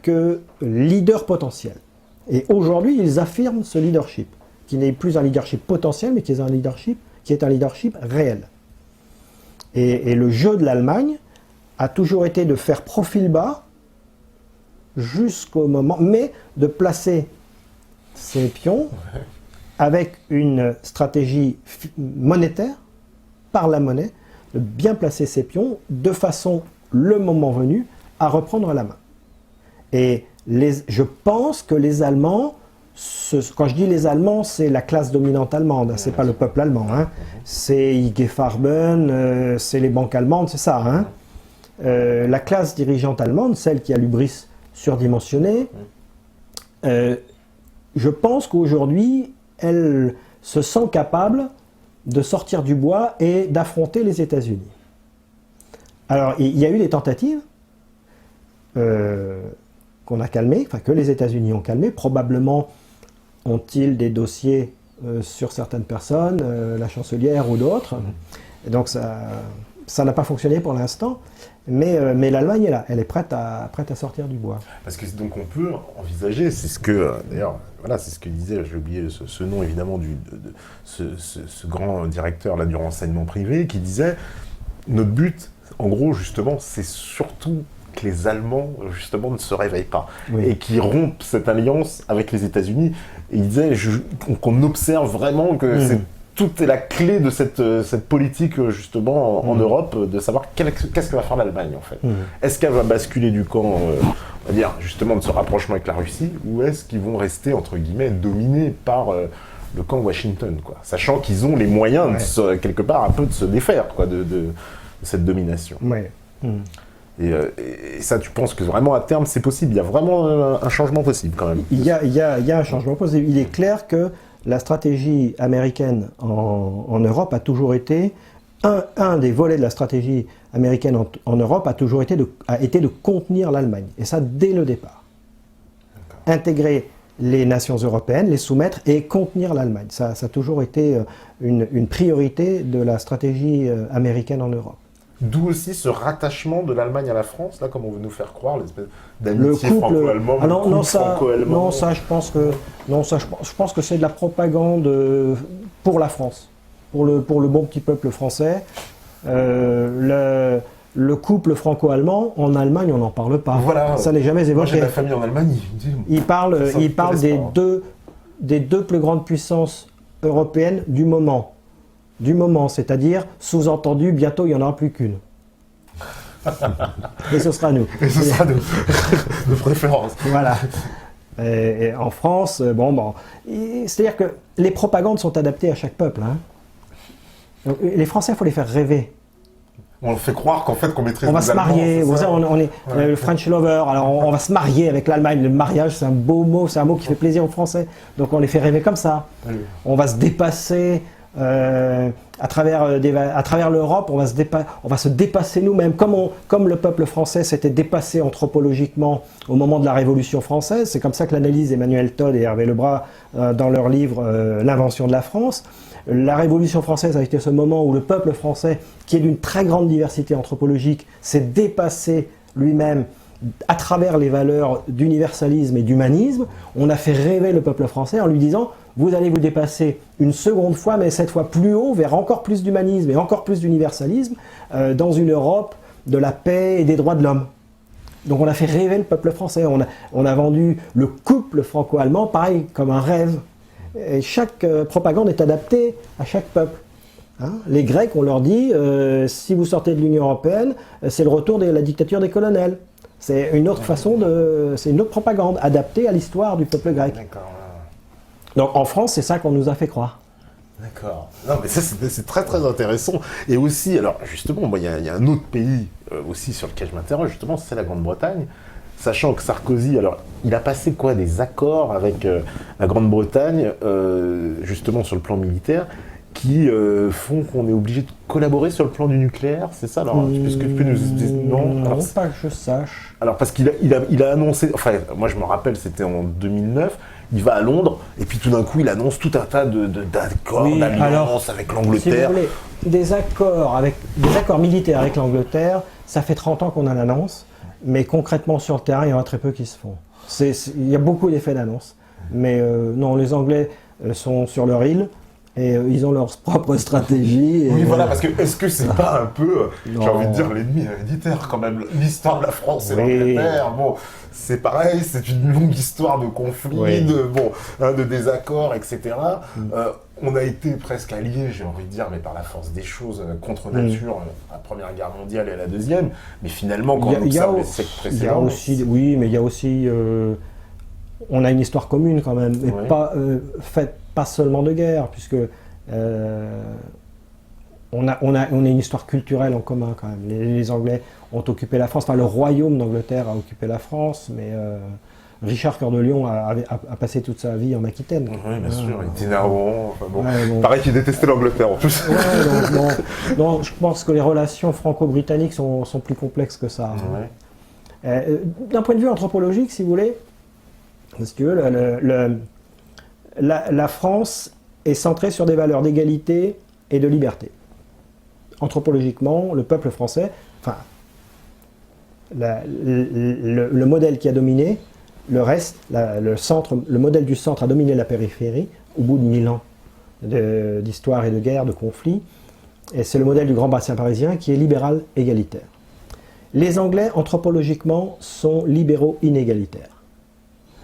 A: que leader potentiel. Et aujourd'hui, ils affirment ce leadership, qui n'est plus un leadership potentiel, mais qui est un leadership réel. Et le jeu de l'Allemagne a toujours été de faire profil bas jusqu'au moment, mais de placer ses pions avec une stratégie monétaire, par la monnaie, de bien placer ses pions de façon, le moment venu, à reprendre la main. Et je pense que les Allemands, quand je dis les Allemands, c'est la classe dominante allemande, hein, c'est pas le peuple allemand, hein. C'est IG Farben, c'est les banques allemandes, c'est ça. Hein. La classe dirigeante allemande, celle qui a l'hubris surdimensionné, je pense qu'aujourd'hui, elle se sent capable de sortir du bois et d'affronter les États-Unis. Alors, il y a eu des tentatives qu'on a calmées, enfin que les États-Unis ont calmées. Probablement ont-ils des dossiers sur certaines personnes, la chancelière ou d'autres. Et donc ça n'a pas fonctionné pour l'instant. Mais l'Allemagne est là, elle est prête à sortir du bois.
B: Parce que donc on peut envisager, c'est ce que d'ailleurs, voilà, c'est ce que disait, j'ai oublié ce nom évidemment ce grand directeur là du renseignement privé qui disait notre but, en gros justement, c'est surtout que les Allemands justement ne se réveillent pas et qu'ils rompent cette alliance avec les États-Unis. Et il disait qu'on observe vraiment que tout est la clé de cette politique justement en Europe, de savoir qu'est-ce que va faire l'Allemagne en fait. Est-ce qu'elle va basculer du camp, on va dire justement de ce rapprochement avec la Russie, ou est-ce qu'ils vont rester entre guillemets dominés par le camp Washington, quoi, sachant qu'ils ont les moyens de quelque part un peu de se défaire quoi, de cette domination. Et ça, tu penses que vraiment à terme c'est possible? Il y a vraiment un changement possible quand même.
A: Il y a un changement possible. Il est clair que la stratégie américaine en Europe a toujours été, un des volets de la stratégie américaine en Europe a toujours été de contenir l'Allemagne. Et ça, dès le départ. Intégrer les nations européennes, les soumettre et contenir l'Allemagne. Ça a toujours été une priorité de la stratégie américaine en Europe.
B: D'où aussi ce rattachement de l'Allemagne à la France, là, comme on veut nous faire croire, l'espèce d'amitié franco-allemande,
A: non, ça, je pense que c'est de la propagande pour la France, pour le bon petit peuple français. Le couple franco-allemand, en Allemagne, on n'en parle pas.
B: Voilà.
A: Ça n'est jamais évoqué.
B: Moi, j'ai de la famille en Allemagne.
A: Il parle des deux plus grandes puissances européennes du moment. C'est-à-dire, sous-entendu, bientôt il n'y en aura plus qu'une. Et ce sera nous.
B: Et ce sera nous, de préférence.
A: Voilà. Et en France, c'est-à-dire que les propagandes sont adaptées à chaque peuple. Hein. Donc, les Français, il faut les faire rêver.
B: On fait croire qu'en fait, qu'on maîtrise
A: on va se marier, vous savez, on est le French lover, alors on va se marier avec l'Allemagne. Le mariage, c'est un beau mot, c'est un mot qui fait plaisir aux Français. Donc on les fait rêver comme ça. On va se dépasser. À travers l'Europe, on va se dépasser nous-mêmes, comme le peuple français s'était dépassé anthropologiquement au moment de la Révolution française. C'est comme ça que l'analyse Emmanuel Todd et Hervé Lebras dans leur livre L'invention de la France. La Révolution française a été ce moment où le peuple français, qui est d'une très grande diversité anthropologique, s'est dépassé lui-même à travers les valeurs d'universalisme et d'humanisme. On a fait rêver le peuple français en lui disant: vous allez vous dépasser une seconde fois, mais cette fois plus haut, vers encore plus d'humanisme et encore plus d'universalisme, dans une Europe de la paix et des droits de l'homme. Donc on a fait rêver le peuple français, on a vendu le couple franco-allemand, pareil, comme un rêve. Et chaque propagande est adaptée à chaque peuple. Hein, les Grecs, on leur dit, si vous sortez de l'Union européenne, c'est le retour de la dictature des colonels. C'est une autre façon c'est une autre propagande, adaptée à l'histoire du peuple grec. Donc en France, c'est ça qu'on nous a fait croire.
B: D'accord. Non, mais ça, c'est très très intéressant. Et aussi, alors justement, il y a un autre pays aussi sur lequel je m'interroge, justement, c'est la Grande-Bretagne. Sachant que Sarkozy, alors, il a passé quoi, des accords avec la Grande-Bretagne, justement sur le plan militaire, qui font qu'on est obligé de collaborer sur le plan du nucléaire, c'est ça? Alors, est-ce que tu peux nous dire non?
A: Non,
B: Alors,
A: pas que je sache.
B: alors parce qu'il a annoncé, enfin moi je me rappelle, c'était en 2009, il va à Londres et puis tout d'un coup il annonce tout un tas d'accords,
A: Oui, alors,
B: d'alliances avec
A: Si vous
B: l'Angleterre.
A: voulez, des accords militaires avec l'Angleterre, ça fait 30 ans qu'on en annonce, mais concrètement sur le terrain, il y en a très peu qui se font. Il y a beaucoup d'effets d'annonce, mais non, les Anglais sont sur leur île et ils ont leur propre stratégie.
B: Oui, voilà, parce que est-ce que c'est pas un peu, j'ai
A: Non.
B: envie de dire, l'ennemi héréditaire quand même, l'histoire de la France et
A: Oui.
B: l'Angleterre, bon, c'est pareil, c'est une longue histoire de conflits,
A: Oui.
B: de désaccords, etc. On a été presque alliés, j'ai envie de dire, mais par la force des choses, contre nature, à la Première Guerre mondiale et à la Deuxième, mais finalement, quand on observe les siècles
A: Il y a
B: précédents...
A: aussi, oui, mais il y a aussi, on a une histoire commune quand même, et
B: Ouais.
A: pas faite pas seulement de guerre, puisque on a une histoire culturelle en commun quand même. Les Anglais ont occupé la France, enfin le royaume d'Angleterre a occupé la France, mais Richard Cœur de Lion a passé toute sa vie en Aquitaine.
B: Oui, bien sûr, il était Rouen, enfin bon.
A: Ouais, bon.
B: Pareil qu'il détestait l'Angleterre en plus.
A: Ouais, donc, non, je pense que les relations franco-britanniques sont plus complexes que ça.
B: Ouais.
A: D'un point de vue anthropologique, si vous voulez, si tu veux, la France est centrée sur des valeurs d'égalité et de liberté. Anthropologiquement, le peuple français, enfin, le modèle qui a dominé, le reste, le modèle du centre a dominé la périphérie au bout de 1000 ans d'histoire et de guerre, de conflits. Et c'est le modèle du grand bassin parisien qui est libéral égalitaire. Les Anglais, anthropologiquement, sont libéraux inégalitaires.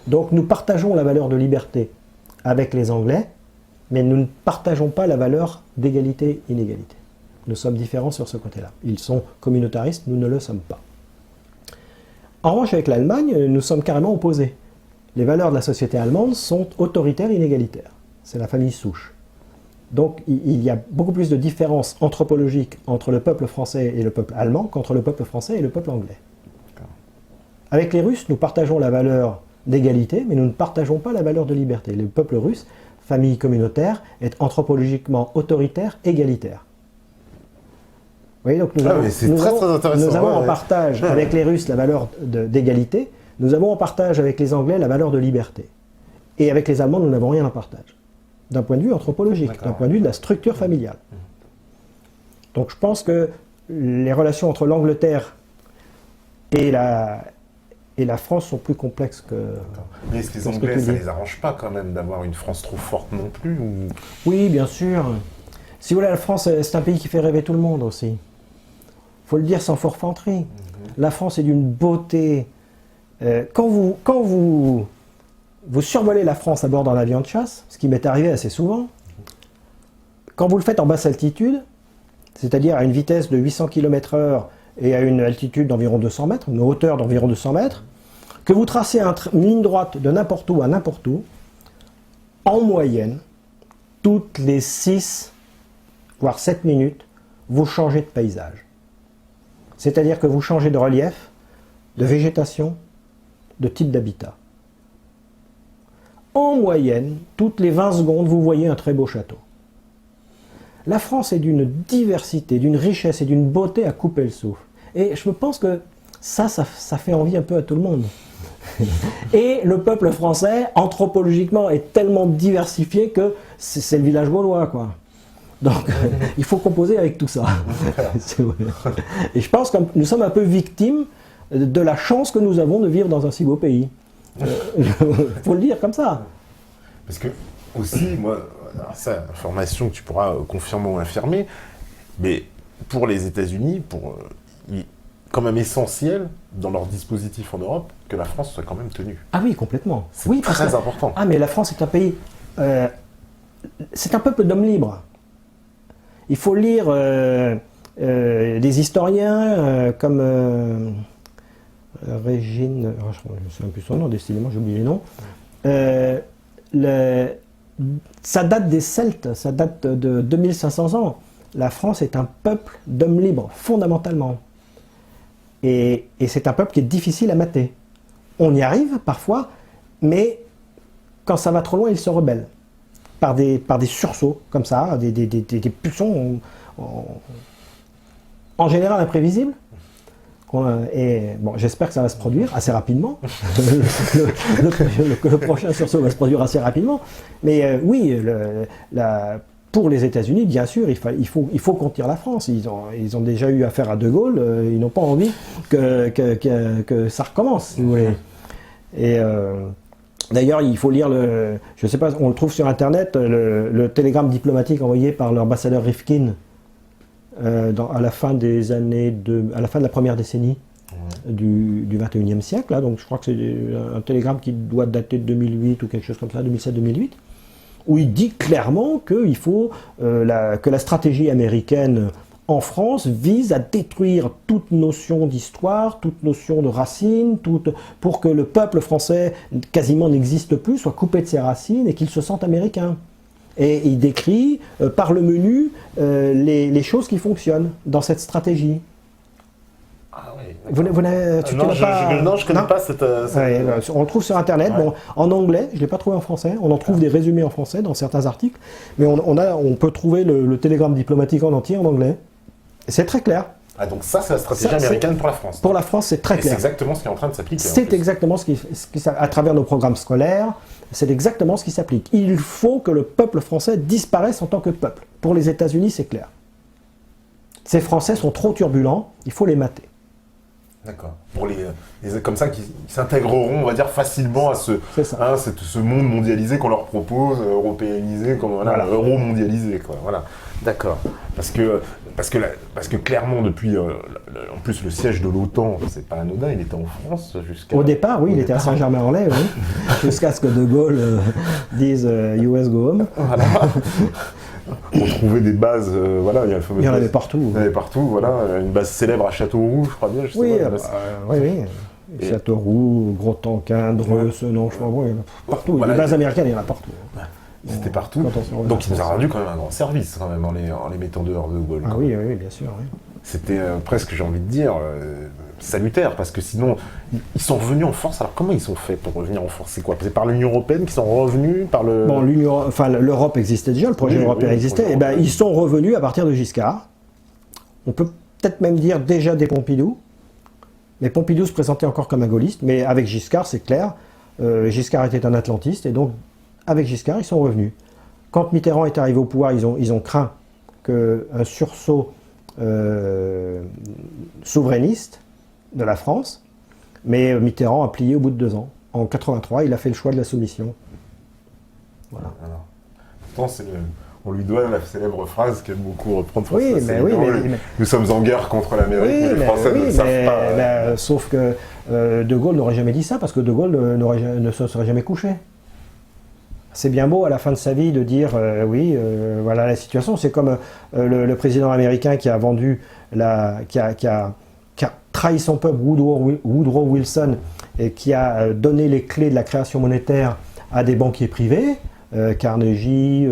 A: Donc nous partageons la valeur de liberté avec les Anglais, mais nous ne partageons pas la valeur d'égalité-inégalité. Nous sommes différents sur ce côté-là. Ils sont communautaristes, nous ne le sommes pas. En revanche, avec l'Allemagne, nous sommes carrément opposés. Les valeurs de la société allemande sont autoritaires, inégalitaires. C'est la famille souche. Donc il y a beaucoup plus de différences anthropologiques entre le peuple français et le peuple allemand qu'entre le peuple français et le peuple anglais. Avec les Russes, nous partageons la valeur d'égalité, mais nous ne partageons pas la valeur de liberté. Le peuple russe, famille communautaire, est anthropologiquement autoritaire, égalitaire. Vous voyez, donc nous avons en partage avec les Russes la valeur d'égalité, nous avons en partage avec les Anglais la valeur de liberté. Et avec les Allemands, nous n'avons rien en partage. D'un point de vue anthropologique, d'un point de vue de la structure familiale. Donc je pense que les relations entre l'Angleterre et la France sont plus complexes que...
B: Mais est-ce que les Anglais, ça les arrange pas quand même d'avoir une France trop forte non plus ou...
A: Oui, bien sûr. Si vous voulez, la France, c'est un pays qui fait rêver tout le monde aussi. Il faut le dire sans forfanterie. La France est d'une beauté. Quand vous survolez la France à bord d'un avion de chasse, ce qui m'est arrivé assez souvent, quand vous le faites en basse altitude, c'est-à-dire à une vitesse de 800 km/h et à une altitude d'environ 200 mètres, une hauteur d'environ 200 mètres, que vous tracez une ligne droite de n'importe où à n'importe où, en moyenne, toutes les 6, voire 7 minutes, vous changez de paysage. C'est-à-dire que vous changez de relief, de végétation, de type d'habitat. En moyenne, toutes les 20 secondes, vous voyez un très beau château. La France est d'une diversité, d'une richesse et d'une beauté à couper le souffle. Et je pense que ça fait envie un peu à tout le monde. Et le peuple français, anthropologiquement, est tellement diversifié que c'est le village gaulois, quoi. Donc, il faut composer avec tout ça. Et je pense que nous sommes un peu victimes de la chance que nous avons de vivre dans un si beau pays. Il faut le dire comme ça.
B: Parce que, aussi, moi, ça, information que tu pourras confirmer ou infirmer, mais pour les États-Unis, il est quand même essentiel dans leur dispositif en Europe que la France soit quand même tenue.
A: Ah oui, complètement.
B: C'est
A: oui,
B: très important.
A: Ah, mais la France est un pays... c'est un peuple d'hommes libres. Il faut lire des historiens comme Régine... je ne me souviens plus son nom, décidément, j'ai oublié les noms. ça date des Celtes, ça date de 2500 ans. La France est un peuple d'hommes libres, fondamentalement. Et c'est un peuple qui est difficile à mater. On y arrive parfois, mais quand ça va trop loin, ils se rebellent. Par des sursauts, comme ça, des pulsions en général imprévisibles. Et bon, j'espère que ça va se produire assez rapidement. Le prochain sursaut va se produire assez rapidement. Mais oui, pour les États-Unis, bien sûr, il faut qu'on tire la France. Ils ont déjà eu affaire à De Gaulle. Ils n'ont pas envie que ça recommence, si vous voulez. Et d'ailleurs, il faut lire je sais pas, on le trouve sur Internet, le télégramme diplomatique envoyé par l'ambassadeur Rifkin à la fin à la fin de la première décennie du 21e siècle. Là, donc je crois que c'est un télégramme qui doit dater de 2008 ou quelque chose comme ça, 2007-2008, où il dit clairement qu'il faut que la stratégie américaine en France vise à détruire toute notion d'histoire, toute notion de racines, pour que le peuple français quasiment n'existe plus, soit coupé de ses racines et qu'il se sente américain. Et il décrit par le menu les choses qui fonctionnent dans cette stratégie.
C: Ah oui.
B: Non, je connais pas cette...
A: Ouais, on le trouve sur Internet, bon, en anglais, je ne l'ai pas trouvé en français, on en trouve des résumés en français dans certains articles, mais on peut trouver le télégramme diplomatique en entier en anglais. C'est très clair.
C: Ah, donc ça, c'est la stratégie américaine pour la France.
A: Pour la France, c'est très clair.
C: C'est exactement ce qui est en train de s'appliquer.
A: C'est exactement ce qui, à travers nos programmes scolaires, c'est exactement ce qui s'applique. Il faut que le peuple français disparaisse en tant que peuple. Pour les États-Unis, c'est clair. Ces Français sont trop turbulents, il faut les mater.
C: D'accord. Pour les comme ça, qui s'intégreront, on va dire, facilement à ce monde mondialisé qu'on leur propose, européanisé, euro-mondialisé, quoi. Voilà. D'accord. Parce que clairement, depuis, en plus, le siège de l'OTAN, c'est pas anodin, il était en France jusqu'à...
A: Au départ, oui, il était à Saint-Germain-en-Laye, oui, jusqu'à ce que De Gaulle dise US go home. Voilà.
C: On trouvait des bases,
A: il y en avait partout.
C: Il y en avait partout, voilà. Une base célèbre à Châteauroux, je crois bien.
A: Oui. Châteauroux, Gros-Tanquin, Dreux, Senon, partout. Voilà, les bases américaines, il y en a partout.
C: C'était partout. Donc il nous a rendu quand même un grand service, quand même, en les mettant dehors de Gaulle.
A: Ah oui, bien sûr. Oui.
C: C'était presque, j'ai envie de dire, salutaire, parce que sinon, ils sont revenus en force. Alors comment ils sont faits pour revenir en force? C'est quoi? C'est par l'Union Européenne qu'ils sont revenus par le...
A: Bon, l'Europe existait déjà, le projet européen existait. Et ben, ils sont revenus à partir de Giscard. On peut peut-être même dire déjà des Pompidou. Mais Pompidou se présentait encore comme un gaulliste, mais avec Giscard, c'est clair. Giscard était un atlantiste, et donc avec Giscard, ils sont revenus. Quand Mitterrand est arrivé au pouvoir, ils ont craint qu'un sursaut souverainiste de la France, mais Mitterrand a plié au bout de 2 ans. En 83, il a fait le choix de la soumission. Voilà.
C: Pourtant, on lui doit la célèbre phrase qu'aime beaucoup reprendre François
A: mais
C: nous sommes en guerre contre l'Amérique, mais les Français ne savent pas.
A: Sauf que De Gaulle n'aurait jamais dit ça, parce que De Gaulle ne se serait jamais couché. C'est bien beau à la fin de sa vie de dire voilà la situation. C'est comme le président américain qui a vendu qui a trahi son peuple, Woodrow Wilson, et qui a donné les clés de la création monétaire à des banquiers privés, Carnegie,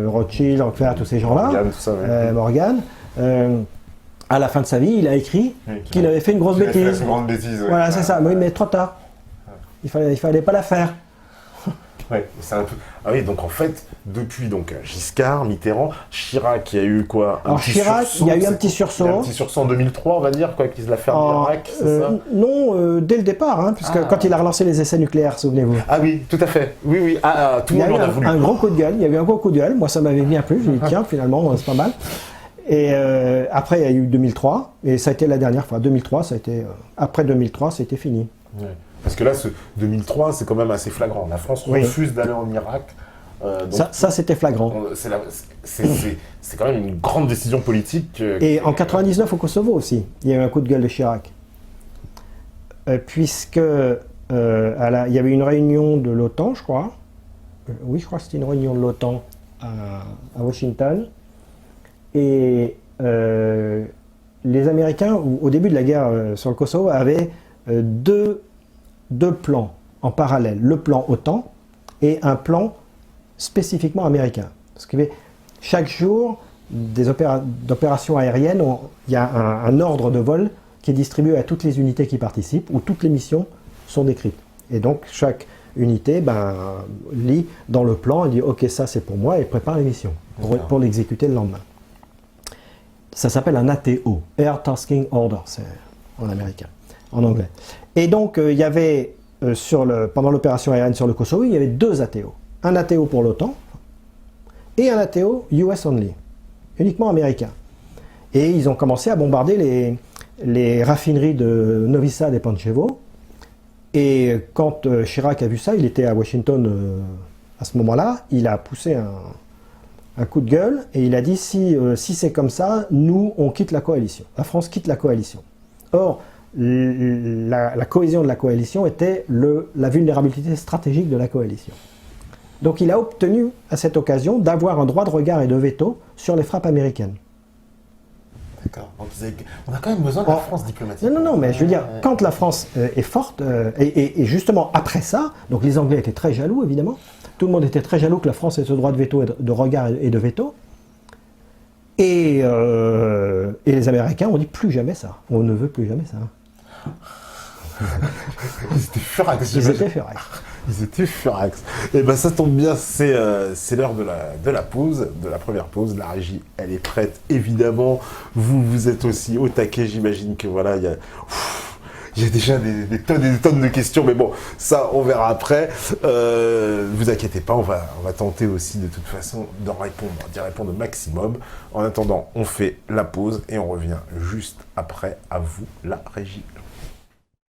A: Rothschild, Rockefeller, tous ces gens-là, Morgan. À la fin de sa vie, il a écrit qu'il avait fait une grosse bêtise.
C: Une grande bêtise.
A: Voilà, c'est ça. Oui, mais trop tard. Il fallait pas la faire.
C: Ouais, c'est un peu... Ah oui, donc en fait, depuis Giscard, Mitterrand, Chirac, il y a eu quoi?
A: Alors Chirac, il y a eu un petit sursaut.
C: Un petit sursaut en 2003, on va dire, quoi, qu'il l'a fait en Irak, c'est ça?
A: Non, dès le départ, puisque quand il a relancé les essais nucléaires, souvenez-vous.
C: Ah oui, tout à fait. Oui. Tout le monde en a voulu.
A: Un gros coup de gueule, il y a eu un gros coup de gueule. Moi, ça m'avait bien plu. J'ai dit, tiens, finalement, c'est pas mal. Et après, il y a eu 2003, et ça a été la dernière fois. 2003, ça a été... après 2003, c'était fini.
C: Ouais. Parce que là, ce 2003, c'est quand même assez flagrant. La France refuse d'aller en Irak.
A: Donc, ça c'était flagrant.
C: C'est quand même une grande décision politique.
A: Et en 99 au Kosovo aussi, il y a eu un coup de gueule de Chirac. Puisque il y avait une réunion de l'OTAN, je crois. Oui, je crois que c'était une réunion de l'OTAN à Washington. Et les Américains, au début de la guerre sur le Kosovo, avaient deux plans en parallèle. Le plan OTAN et un plan spécifiquement américain. Parce que chaque jour, d'opérations aériennes, il y a un ordre de vol qui est distribué à toutes les unités qui participent, où toutes les missions sont décrites. Et donc, chaque unité lit dans le plan, elle dit « Ok, ça c'est pour moi » et prépare les missions pour l'exécuter le lendemain. Ça s'appelle un ATO, Air Tasking Order, c'est en américain, en anglais. Et donc, il y avait, pendant l'opération aérienne sur le Kosovo, il y avait 2 ATO. Un ATO pour l'OTAN et un ATO US Only, uniquement américain. Et ils ont commencé à bombarder les raffineries de Novi Sad et Pančevo. Et quand Chirac a vu ça, il était à Washington à ce moment-là, il a poussé un coup de gueule et il a dit si c'est comme ça, nous on quitte la coalition. La France quitte la coalition. Or, la cohésion de la coalition était la vulnérabilité stratégique de la coalition. Donc il a obtenu à cette occasion d'avoir un droit de regard et de veto sur les frappes américaines.
C: D'accord. Donc on a quand même besoin de la France diplomatique.
A: Non, mais je veux dire, quand la France est forte, et justement après ça, donc les Anglais étaient très jaloux évidemment, tout le monde était très jaloux que la France ait ce droit de veto, de regard et de veto, et les Américains ont dit plus jamais ça, on ne veut plus jamais ça.
C: Ils étaient furax.
A: Ils étaient
C: furax. Et ben ça tombe bien, c'est l'heure de la pause, de la première pause. La régie, elle est prête, évidemment. Vous êtes aussi au taquet, j'imagine que voilà, il y a déjà des tonnes et des tonnes de questions, mais bon, ça, on verra après. Vous inquiétez pas, on va tenter aussi de toute façon d'y répondre au maximum. En attendant, on fait la pause et on revient juste après. À vous, la régie.